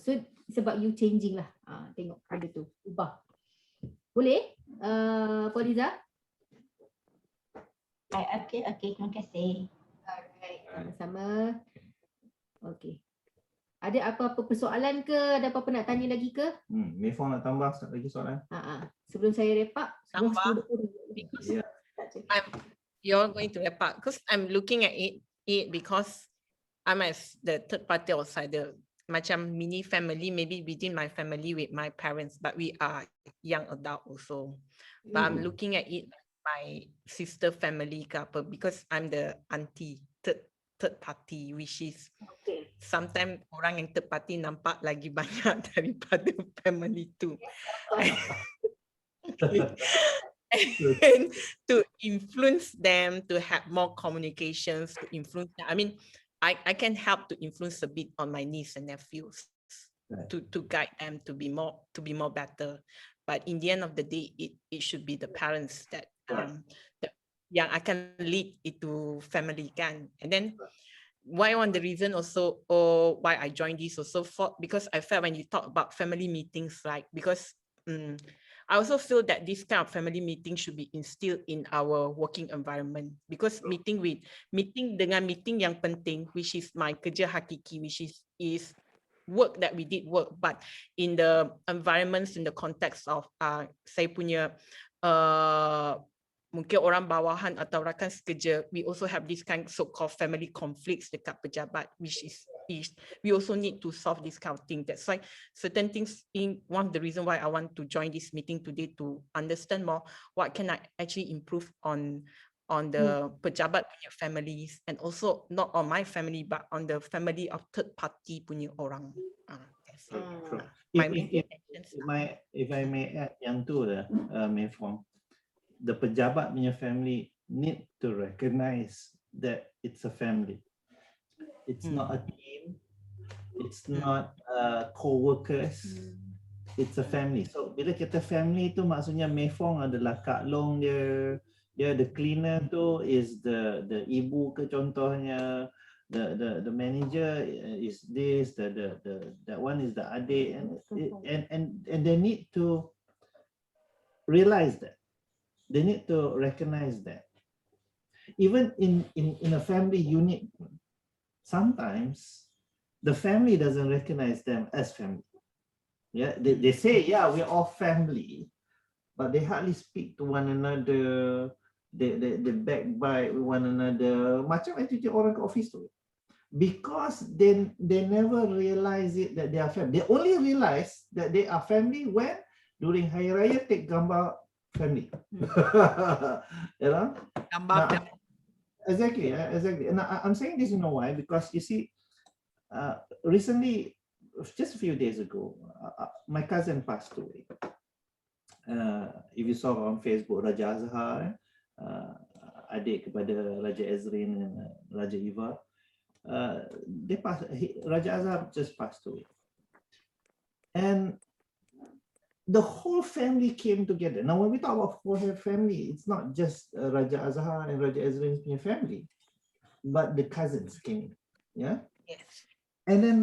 So sebab you changing lah, tengok benda tu, ubah. Boleh? Puan Liza? Okay, terima kasih. Alright, sama-sama. Okay. Ada apa-apa persoalan ke? Ada apa-apa nak tanya lagi ke? Mifong nak tambah lagi soalan? Sebelum saya wrap up. Tambah. You're going to wrap up because I'm looking at it because I'm as the third party outsider. Macam mini family, maybe within my family with my parents, but we are young adult also. But I'm looking at it my sister family ke apa, because I'm the auntie, third party, which is sometimes orang yang third party nampak lagi banyak daripada family tu. And to influence them, to have more communications, to influence them. I mean, I can help to influence a bit on my niece and nephews, to guide them to be more better. But in the end of the day, it should be the parents that yang akan lead itu family kan. And then one of the reason also why I joined this also because I felt when you talk about family meetings, right? Because I also feel that this kind of family meeting should be instilled in our working environment, because meeting dengan meeting yang penting, which is my kerja hakiki, which is work that we did work, but in the environments, in the context of saya punya mungkin orang bawahan atau rakan sekerja, we also have this kind so-called family conflicts dekat pejabat, which is we also need to solve this kind of thing. That's why certain things, in one of the reason why I want to join this meeting today, to understand more what can I actually improve on the pejabat punya families, and also not on my family but on the family of third party punya orang. If I may add yang tu Mifong, the pejabat punya family need to recognize that it's a family. It's not a team. It's not co-workers. It's a family. So bila kita family tu maksudnya Mei Fong adalah Kak Long dia, the cleaner tu is the ibu ke contohnya, the manager is this, that one is the adik, and they need to realize that. They need to recognize that. Even in a family unit, sometimes the family doesn't recognize them as family. Yeah, they say, yeah, we're all family, but they hardly speak to one another. They backbite with one another. Macam attitude orang ke office tu. Because they never realize it that they are family. They only realize that they are family when during Hari Raya take gambar family. You know? Now, exactly. And I'm saying this, you know why? Because you see, recently, just a few days ago, my cousin passed away. If you saw on Facebook, Raja Azhar, adik kepada Raja Ezrin and Raja Iva, Raja Azhar just passed away. And the whole family came together. Now, when we talk about whole family, it's not just Raja Azhar and Raja Ezrin's family, but the cousins came. Yeah. Yes. And then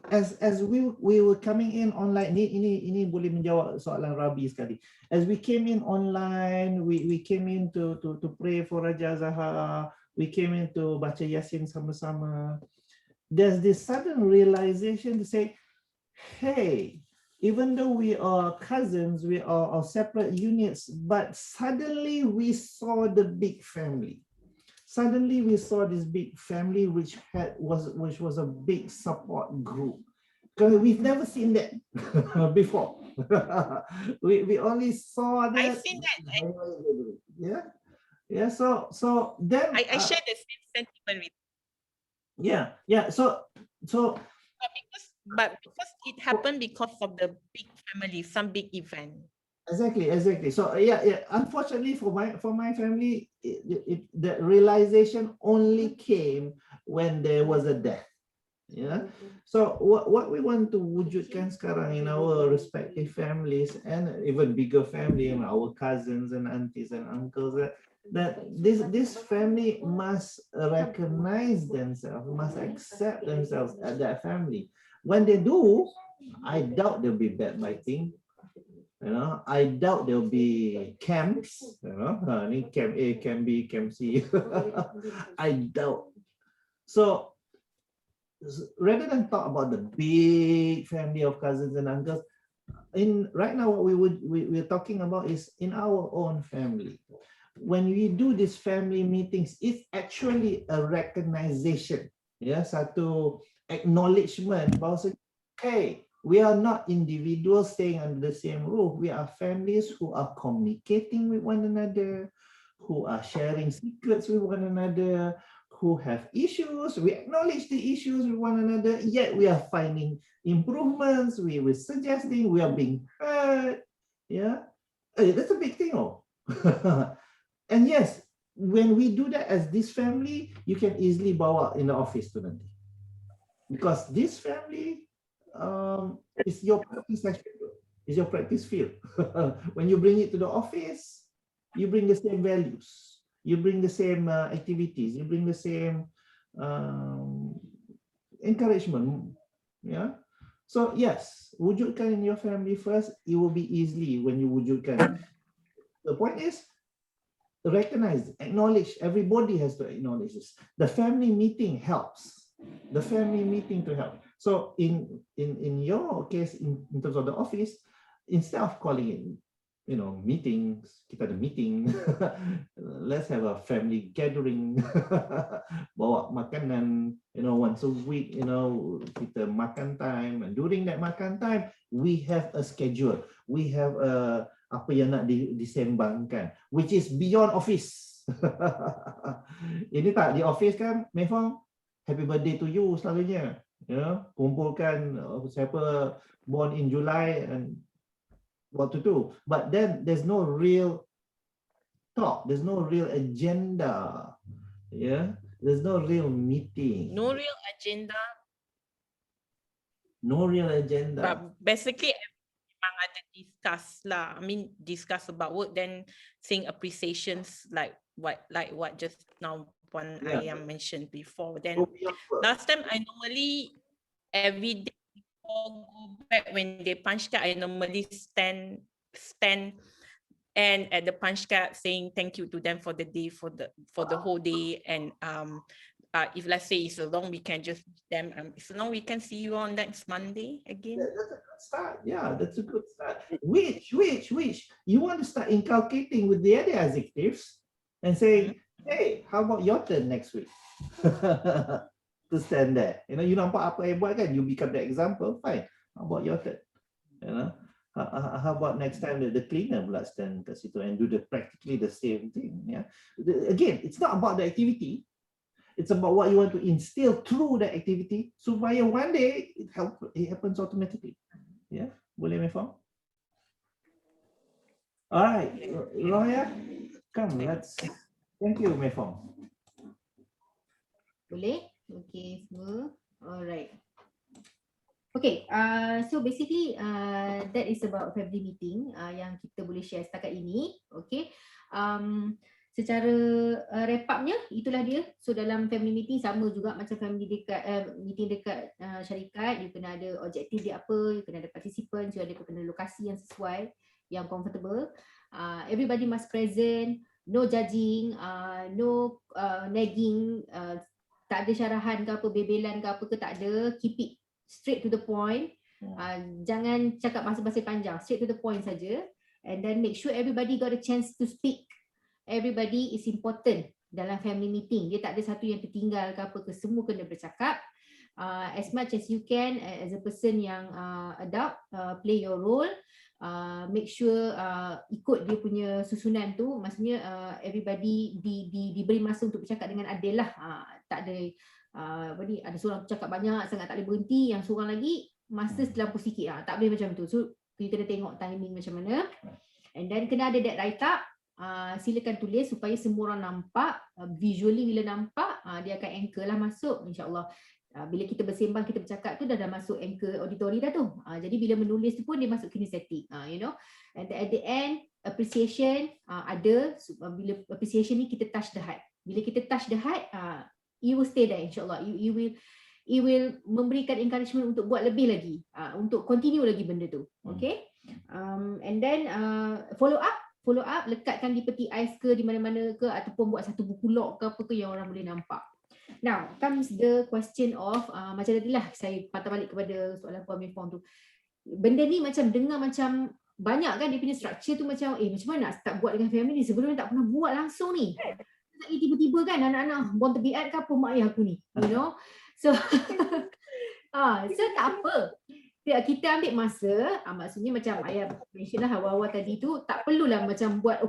as we were coming in online, ini boleh menjawab soalan Rabi sekali. As we came in online, we came in to pray for Raja Azhar. We came in to baca Yasin sama-sama. There's this sudden realization to say, hey, even though we are cousins, we are separate units, but suddenly we saw the big family. Suddenly we saw this big family which was a big support group. Because we've never seen that before. we only saw that. I've seen that. Yeah. So then I share the same sentiment with. Yeah. So. But because it happened because of the big family, some big event. Exactly. So yeah. Unfortunately for my family, the realization only came when there was a death. Yeah. So what we want to wujudkan sekarang in our respective families and even bigger family, our cousins and aunties and uncles, that this family must recognize themselves, must accept themselves as that family. When they do, I doubt there'll be backbiting. I doubt there'll be camps. Camp A, Camp B, Camp C. I doubt. So rather than talk about the big family of cousins and uncles, right now what we're talking about is in our own family. When we do these family meetings, it's actually a recognition, satu acknowledgement bahwa, hey, we are not individuals staying under the same roof. We are families who are communicating with one another, who are sharing secrets with one another, who have issues. We acknowledge the issues with one another, yet we are finding improvements. We were suggesting, we are being heard. Yeah, that's a big thing. And yes, when we do that as this family, you can easily bawa in the office to nanti. Because this family is your practice section, is your practice field. When you bring it to the office, you bring the same values, you bring the same activities, you bring the same encouragement. Yeah. So yes, wujudkan in your family first. It will be easily when you wujudkan. The point is, recognize, acknowledge. Everybody has to acknowledge this. The family meeting helps. The family meeting to help. So in your case, in terms of the office, instead of calling it, meetings, kita ada meeting, let's have a family gathering, bawa makanan, once a week, kita makan time, and during that makan time, we have a schedule, we have a apa yang nak disembangkan, which is beyond office. Ini tak di office kan, memang happy birthday to you selalunya, kumpulkan siapa born in July and what to do. But then there's no real talk. There's no real agenda. Yeah, there's no real meeting. No real agenda, No real agenda. but basically memang ada discuss lah. I mean discuss about work, then saying appreciations like what just now Puan Yeah. Ayam mentioned before. Then Go beyond work. last time I normally every day before go back when they punch card, I normally stand and at the punch card saying thank you to them for the day, for the whole day. And if let's say it's a long weekend, just them it's a long weekend, see you on next Monday again. Yeah, that's a good start. Yeah, that's a good start. Which you want to start inculcating with the other executives and say, hey, how about your turn next week? To stand there. You nampak apa yang buat kan? You become the example. Fine. How about your turn? How about next time the cleaner pula stand kat situ and do practically the same thing? Yeah. Again, it's not about the activity. It's about what you want to instill through the activity. Supaya one day it happens automatically. Yeah. Boleh Mefong? All right, Roya, come. Thank you, Mefong. Boleh? Okay, semua. Alright. Okay, so basically that is about family meeting yang kita boleh share setakat ini. Okay, secara wrap upnya itulah dia. So dalam family meeting sama juga macam family dekat meeting dekat syarikat, you kena ada objektif dia apa, you kena ada participant, you ada kena lokasi yang sesuai, yang comfortable. Everybody must present, no judging, no nagging, tak ada syarahan ke apa, bebelan ke apa ke, tak ada. Keep it straight to the point. Jangan cakap basa-basi panjang, straight to the point saja. And then make sure everybody got a chance to speak. Everybody is important dalam family meeting. Dia tak ada satu yang tertinggal ke apa ke, semua kena bercakap. As much as you can as a person yang adult, play your role. Make sure ikut dia punya susunan tu, maksudnya everybody diberi masa untuk bercakap dengan adil lah. Tak ada ada seorang cakap banyak sangat tak boleh berhenti, yang seorang lagi masa terlampau sikit, tak boleh macam tu. So kita kena tengok timing macam mana. And then kena ada that write up. Silakan tulis supaya semua orang nampak, visually bila nampak dia akan anchor lah masuk, insyaAllah. Bila kita bersembang, kita bercakap tu dah masuk anchor auditori dah tu. Jadi bila menulis tu pun dia masuk kinetic, And at the end, appreciation ada. Bila appreciation ni kita touch the heart. Bila kita touch the heart, you will stay there, insyaAllah. You will memberikan encouragement untuk buat lebih lagi, untuk continue lagi benda tu. Okay. And then follow up, lekatkan di peti ais ke, di mana-mana ke, ataupun buat satu buku log ke apa ke yang orang boleh nampak. Now comes the question of macam tadilah saya patah balik kepada soalan Puan Mefong tu. Benda ni macam dengar macam banyak kan, dia punya structure tu macam macam mana nak start buat dengan family ni, sebelum ni tak pernah buat langsung ni. Tiba-tiba kan anak-anak bon terbiat ke apa mak ayah aku ni, so so tak apa. Kita ambil masa, maksudnya macam ayah mention lah awal-awal tadi tu, tak perlulah macam buat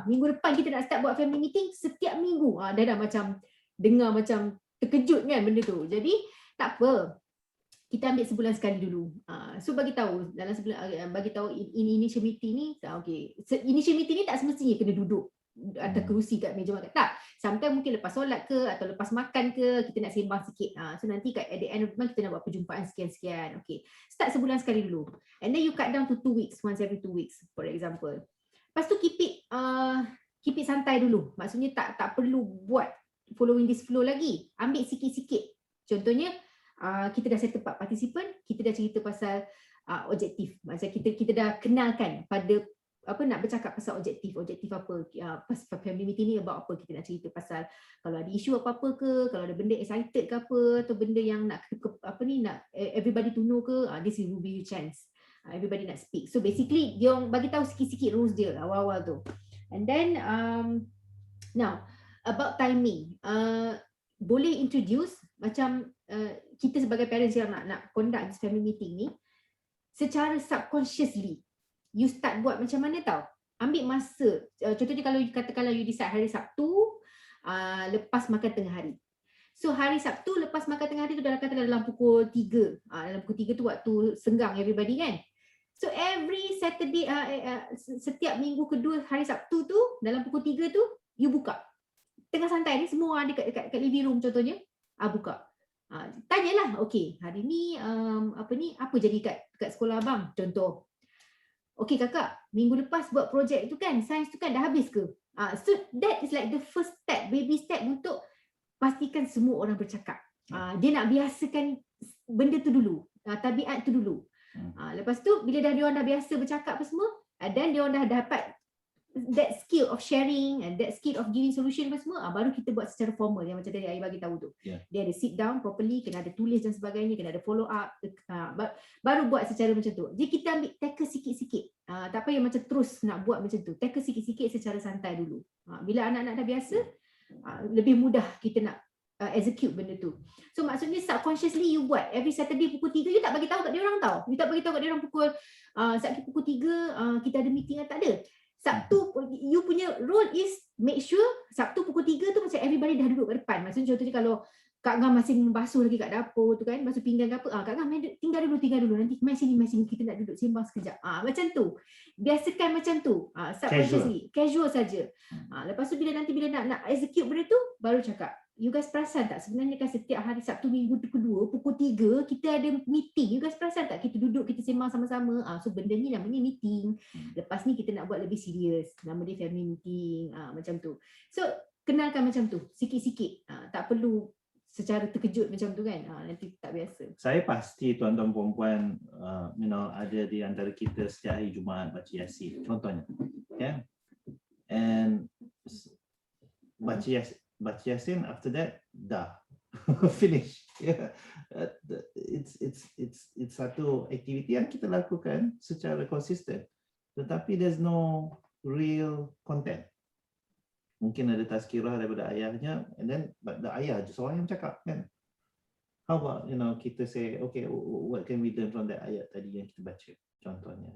minggu depan kita nak start buat family meeting setiap minggu. Dah macam dengar macam terkejut kan benda tu. Jadi tak apa, kita ambil sebulan sekali dulu. So bagi tahu dalam sebulan, bagi tahu initial meeting ni, initial meeting ni tak semestinya kena duduk atas kerusi kat meja makan. Tak, sometimes mungkin lepas solat ke atau lepas makan ke, kita nak sembang sikit. So nanti at the end of the month kita nak buat perjumpaan sekian-sekian. Okay, start sebulan sekali dulu. And then you cut down to 2 weeks, once every 2 weeks for example. Lepas tu keep it santai dulu. Maksudnya tak perlu buat following this flow lagi. Ambil sikit-sikit. Contohnya kita dah set tempat participant, kita dah cerita pasal objektif. Maksudnya kita dah kenalkan pada nak bercakap pasal objektif apa, pasal family meeting ni about apa, kita nak cerita pasal kalau ada isu apa-apa ke, kalau ada benda excited ke apa, atau benda yang nak everybody to know ke, this will be your chance, everybody nak speak. So basically dia bagi tahu sikit-sikit rules dia awal-awal tu. And then now about timing, boleh introduce macam kita sebagai parents yang nak conduct family meeting ni secara subconsciously. You start buat macam mana tau, ambil masa. Contohnya kalau you decide hari Sabtu lepas makan tengah hari. So hari Sabtu lepas makan tengah hari tu dalam pukul 3. Dalam pukul 3 tu waktu senggang everybody kan. So every Saturday, setiap minggu kedua hari Sabtu tu, dalam pukul 3 tu, you buka. Tengah santai ni semua ada kat living room contohnya, buka. Tanyalah, okey, hari ni apa jadi kat sekolah abang? Contoh. Okey kakak, minggu lepas buat projek tu kan, sains tu kan dah habis ke? So that is like the first step, baby step untuk pastikan semua orang bercakap. Dia nak biasakan benda tu dulu, tabiat tu dulu. Lepas tu bila diorang dah biasa bercakap apa semua, dan diorang dah dapat that skill of sharing and that skill of giving solution apa semua, baru kita buat secara formal yang macam tadi Ayah bagi tahu tu. Dia ada sit down properly, kena ada tulis dan sebagainya, kena ada follow up, baru buat secara macam tu. Jadi kita ambil tackle sikit-sikit. Tak payah macam terus nak buat macam tu. Tackle sikit-sikit secara santai dulu. Bila anak-anak dah biasa, lebih mudah kita nak execute benda tu. So maksudnya subconsciously you buat every Saturday pukul 3, you tak bagi tahu kat dia orang tau. You tak bagi tahu kat dia orang pukul Sabtu pukul 3 kita ada meeting atau tak ada. Sabtu you punya role is make sure Sabtu pukul 3 tu macam everybody dah duduk kat depan. Maksudnya contohnya kalau Kak Ngam masih basuh lagi kat dapur tu kan, basuh pinggan ke apa, Kak Ngam tinggal dulu nanti mai sini kita nak duduk sembang sekejap. Macam tu. Biasakan macam tu. Subconsciously, casual saja. Lepas tu bila nak execute benda tu baru cakap. You guys perasan tak sebenarnya kan setiap hari Sabtu minggu kedua pukul 3 kita ada meeting. You guys perasan tak kita duduk kita sembang sama-sama. So benda ni namanya meeting. Lepas ni kita nak buat lebih serius. Nama dia family meeting. Macam tu. So kenalkan macam tu sikit-sikit. Tak perlu secara terkejut macam tu kan. Nanti tak biasa. Saya pasti tuan-tuan perempuan ada di antara kita setiap hari Jumaat baca Yasin contohnya. Yeah? And baca Yasin after that dah finish. Yeah. It's satu aktiviti yang kita lakukan secara konsisten. Tetapi there's no real content. Mungkin ada tazkirah daripada ayahnya, and then the ayah seorang yang cakap kan. How about kita say okay, what can we learn from that ayat tadi yang kita baca contohnya,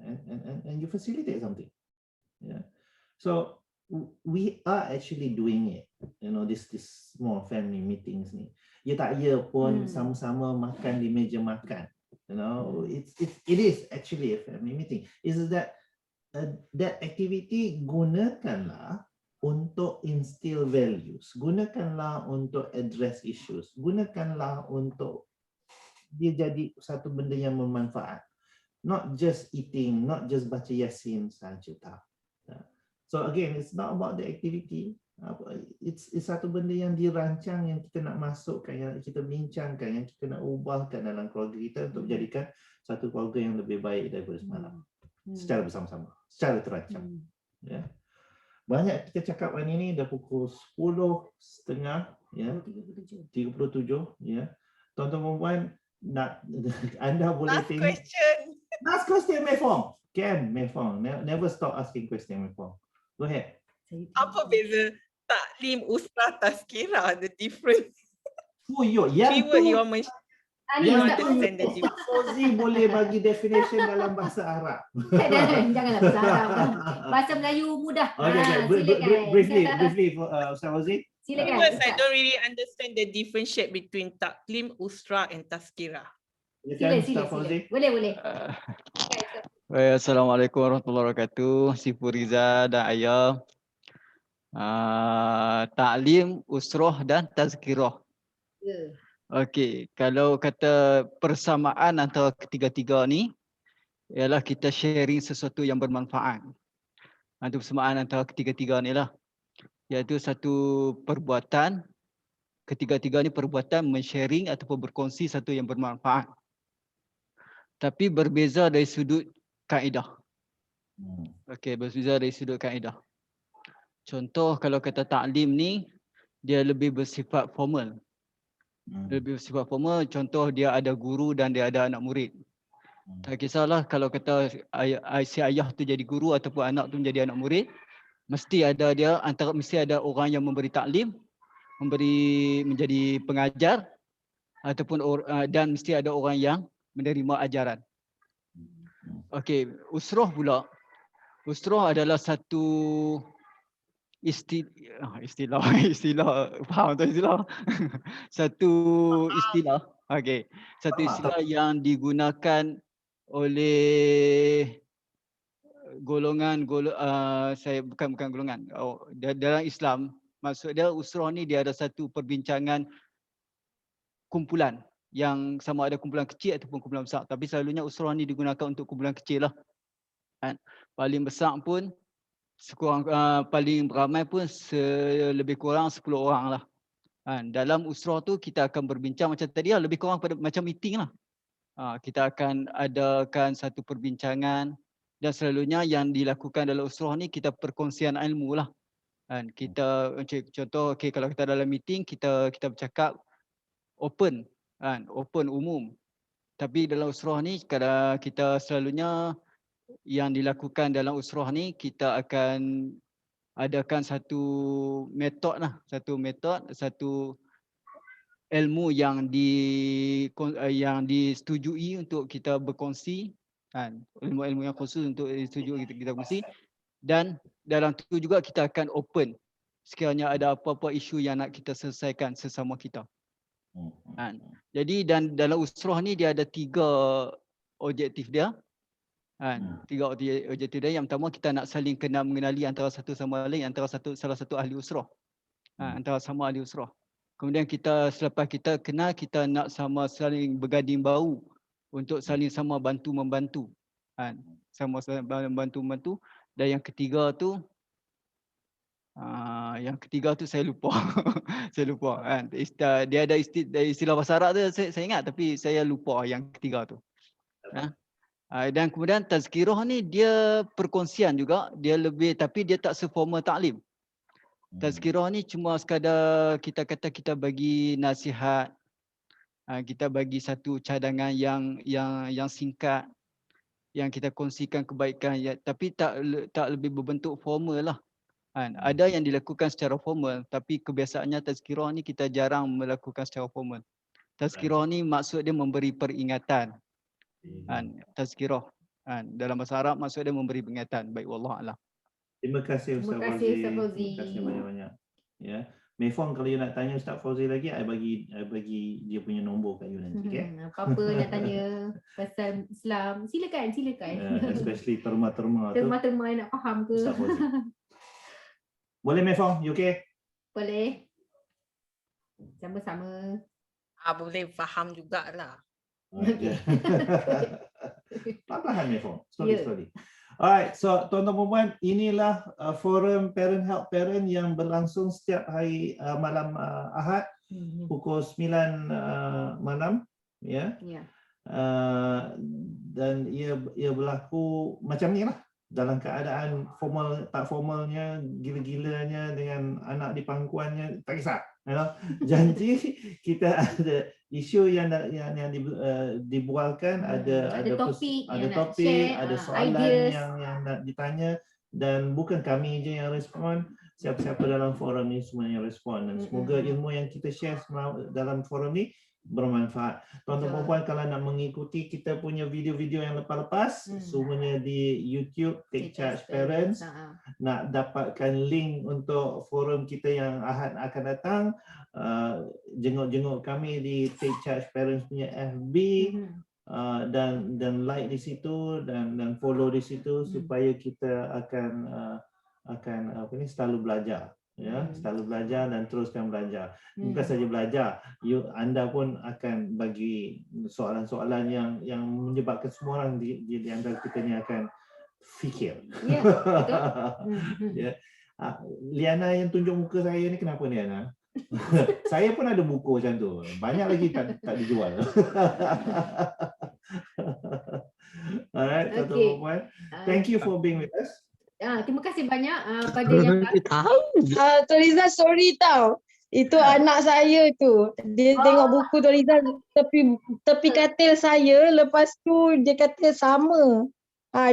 and you facilitate something. Yeah. So we are actually doing it. This small family meetings ni. Ya tak ya pun sama-sama makan di meja makan. It is actually a family meeting. Is that activity gunakanlah untuk instill values, gunakanlah untuk address issues, gunakanlah untuk dia jadi satu benda yang bermanfaat. Not just eating, not just baca Yasin saja tak. So again, it's not about the activity. It's satu benda yang dirancang, yang kita nak masukkan, yang kita bincangkan, yang kita nak ubahkan dalam keluarga kita untuk jadikan satu keluarga yang lebih baik daripada semalam. Secara bersama-sama, secara terancang. Ya. Banyak kita cakap hari ini dah pukul 10.30 ya. 37 ya. Tuan-tuan perempuan nak anda boleh tengok. Last question Mefong. Can Mefong never stop asking question Mefong. Go ahead. Apa beza taklim, usrah, tazkirah, the difference? Yang tu you understand the difference. Fauzi boleh bagi definition dalam bahasa Arab. Janganlah bahasa Arab. Bahasa Melayu mudah. Briefly, Ustaz Fauzi. Silakan. Because I don't really understand the differentiate between taklim, usrah and tazkirah. Ustaz Fauzi. Boleh. Assalamualaikum warahmatullahi wabarakatuh. Sifu Riza dan Ayah. Taklim, usrah dan tazkirah. Okey, kalau kata persamaan antara ketiga-tiga ni ialah kita sharing sesuatu yang bermanfaat. Itu persamaan antara ketiga-tiga ni lah. Iaitu satu perbuatan, ketiga-tiga ni perbuatan men-sharing ataupun berkongsi satu yang bermanfaat. Tapi berbeza dari sudut kaedah. Okey, berbeza dari sudut kaedah. Contoh kalau kata taklim ni, dia lebih bersifat formal. Lebih bersifat formal, contoh dia ada guru dan dia ada anak murid. Tak kisahlah kalau kata si ayah tu jadi guru ataupun anak tu menjadi anak murid, mesti ada orang yang memberi taklim, menjadi pengajar ataupun dan mesti ada orang yang menerima ajaran. Okey, usrah pula. Usrah adalah satu istilah faham tak istilah? Satu istilah yang digunakan oleh golongan saya bukan golongan. Dalam Islam maksud dia usrah ni dia ada satu perbincangan kumpulan yang sama ada kumpulan kecil ataupun kumpulan besar, tapi selalunya usrah ni digunakan untuk kumpulan kecil lah. Kan? Paling besar pun paling ramai pun lebih kurang 10 orang lah. Kan? Dalam usrah tu kita akan berbincang macam tadi lah, lebih kurang pada macam meeting lah. Kita akan adakan satu perbincangan dan selalunya yang dilakukan dalam usrah ni kita perkongsian ilmu lah. Kan? Kita contoh kalau kita dalam meeting kita bercakap open, kan? Open umum. Tapi dalam usrah ni kalau kita selalunya yang dilakukan dalam usrah ni kita akan adakan satu metod lah, satu ilmu yang disetujui untuk kita berkongsi, kan? Ilmu-ilmu yang khusus untuk disetujui kita kongsi, dan dalam tu juga kita akan open sekiranya ada apa-apa isu yang nak kita selesaikan sesama kita. Kan? Jadi dan dalam usrah ni dia ada 3 objektif dia. Kan? 3 objektif dia. Yang pertama kita nak saling kenal mengenali antara satu sama lain, antara salah satu ahli usrah. Antara sama ahli usrah. Kemudian selepas kita kenal, kita nak sama saling bergading bau untuk saling sama bantu-membantu. Kan? Sama bantu-membantu. Dan yang ketiga tu saya lupa. Saya lupa. Kan? Dia ada istilah bahasa Arab tu saya ingat, tapi saya lupa yang ketiga tu. Dan kemudian tazkirah ni dia perkongsian juga, dia lebih tapi dia tak seformal taklim. Tazkirah ni cuma sekadar kita bagi nasihat, kita bagi satu cadangan yang singkat, yang kita kongsikan kebaikan, tapi tak lebih berbentuk formal lah. Ada yang dilakukan secara formal, tapi kebiasaannya tazkirah ni kita jarang melakukan secara formal. Tazkirah ni maksud dia memberi peringatan. Tazkirah dalam bahasa Arab maksud dia memberi peringatan. Baik, wallahualam. Terima kasih Ustaz Fauzi. Terima kasih banyak-banyak. Ya. Mefong, kalau you nak tanya Ustaz Fauzi lagi, I bagi dia punya nombor kat you nanti, okey? Apa-apa nak tanya pasal Islam, silakan. Especially terma-terma tu. Terma-terma nak faham ke? Ustaz Fauzi. Boleh Mefong, you okey? Boleh. Sama-sama. Boleh faham jugalah. Perlahan Mefong. Slowly. Alright, so tuan-tuan dan puan, inilah forum Parent Help Parent yang berlangsung setiap hari malam Ahad pukul 9 malam, ya. Dan ia berlaku macam ni lah, dalam keadaan formal tak formalnya, gila-gilanya dengan anak di pangkuannya, tak kisah. Janji kita ada isu yang dibualkan, ada topik, ada soalan yang nak ditanya, dan bukan kami je yang respon, siapa-siapa dalam forum ni semuanya respon, dan semoga ilmu yang kita share dalam forum ni bermanfaat. Tuan-tuan dan puan, kalau nak mengikuti kita punya video-video yang lepas-lepas, semuanya di YouTube Take Charge Parents. Nak dapatkan link untuk forum kita yang Ahad akan datang, jenguk-jenguk kami di Take Charge Parents punya FB, dan like di situ dan follow di situ, supaya kita akan selalu belajar. Ya, selalu belajar dan teruskan belajar. Bukan saja belajar, anda pun akan bagi soalan-soalan yang menyebabkan semua orang di antara kita ni akan fikir. Ya, betul. Ya. Liana yang tunjuk muka saya ni, kenapa Liana? Saya pun ada buku macam tu. Banyak lagi tak dijual. Alright, tuan-tuan dan puan. Thank you for being with us. Terima kasih banyak pada yang Tuan Rizal, sorry tau. Itu anak saya tu. Dia tengok buku Tuan Rizal tepi katil saya, lepas tu dia kata sama.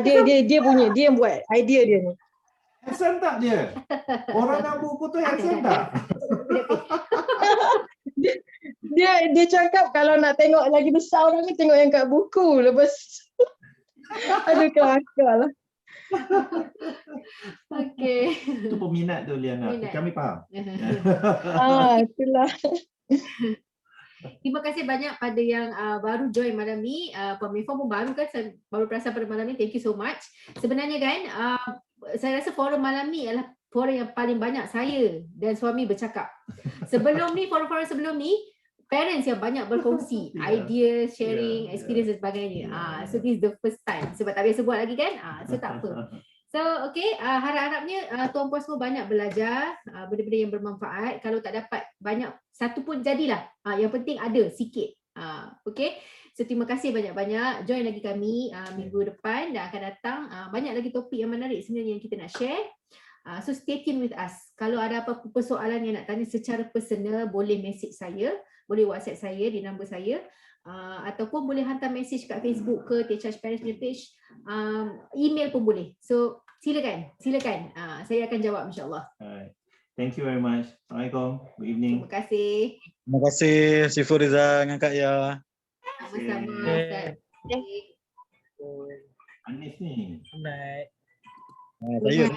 Dia punya, dia yang buat idea dia ni. Handsome tak dia? Orang nak buku tu handsome tak? Dia cakap kalau nak tengok lagi besar orang ni, tengok yang kat buku. Lepas aduh, kelakar lah. Okey. Itu peminat tu Liana. Kami faham. Itulah. Terima kasih banyak pada yang baru join malam ni. Pemirsa pun baru kan, saya baru perasan pada malam ni. Thank you so much. Sebenarnya kan, saya rasa forum malam ni adalah forum yang paling banyak saya dan suami bercakap. Sebelum ni, forum-forum sebelum ni, parents yang banyak berkongsi idea, sharing, experience dan sebagainya. So this is the first time. Sebab tak biasa buat lagi kan? So tak apa. So okay, harap-harapnya tuan puan semua banyak belajar benda-benda yang bermanfaat. Kalau tak dapat banyak, satu pun jadilah. Yang penting ada sikit. Okay, so terima kasih banyak-banyak. Join lagi kami minggu depan dan akan datang. Banyak lagi topik yang menarik sebenarnya yang kita nak share. So stay tune with us. Kalau ada apa-apa persoalan yang nak tanya secara personal, boleh message saya, boleh WhatsApp saya di nombor saya. Ataupun boleh hantar message kat Facebook ke THH Parents punya page, email pun boleh. So silakan. Saya akan jawab insyaAllah. Alright. Thank you very much. Assalamualaikum. Good evening. Terima kasih. Terima kasih Sifur Riza dengan Kak Ya. Sama-sama. Okay. Ustaz. Anis ni. Good night. Saya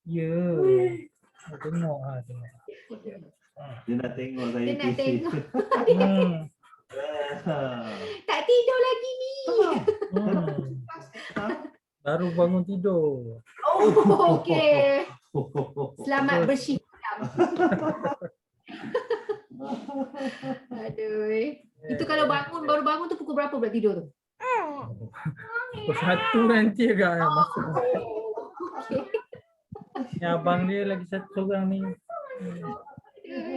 Ya. Tengok tengok. Dia nak tengok saya. Dia nak PC. tengok. Ah. Tak tidur lagi ni. Baru bangun tidur. Oh, okey. Selamat bersyift malam. Aduh. Itu kalau baru bangun tu pukul berapa pula tidur tu? Pukul 1 nanti agak masuk. Okey. Ni abang dia lagi satu seorang ni.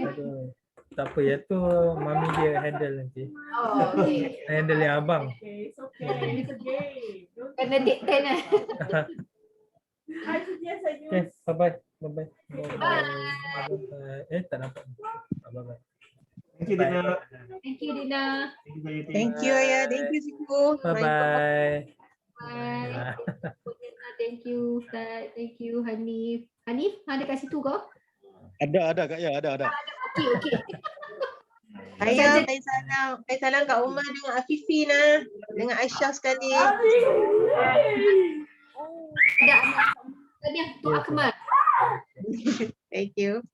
Aduh. Tak apa, ya tu mami dia handle nanti. Oh, okey. Handle yang abang. Kena take turn lah. Okay, bye-bye. Bye-bye. Bye-bye. Tak nampak. Bye-bye. Thank you, Dina. Thank you, Dina. Thank you Ayah, thank you Sifu. Bye-bye. Bye. Thank you, Ustaz. Thank you, Hanif. Hanif, ada kat situ kau? ada Kak Ya, ada. Okey. Ayah, saya salam Kak Umar dengan Afifi nah, dengan Aisyah sekali. Ada anak. Tadi tu Akmal. Thank you.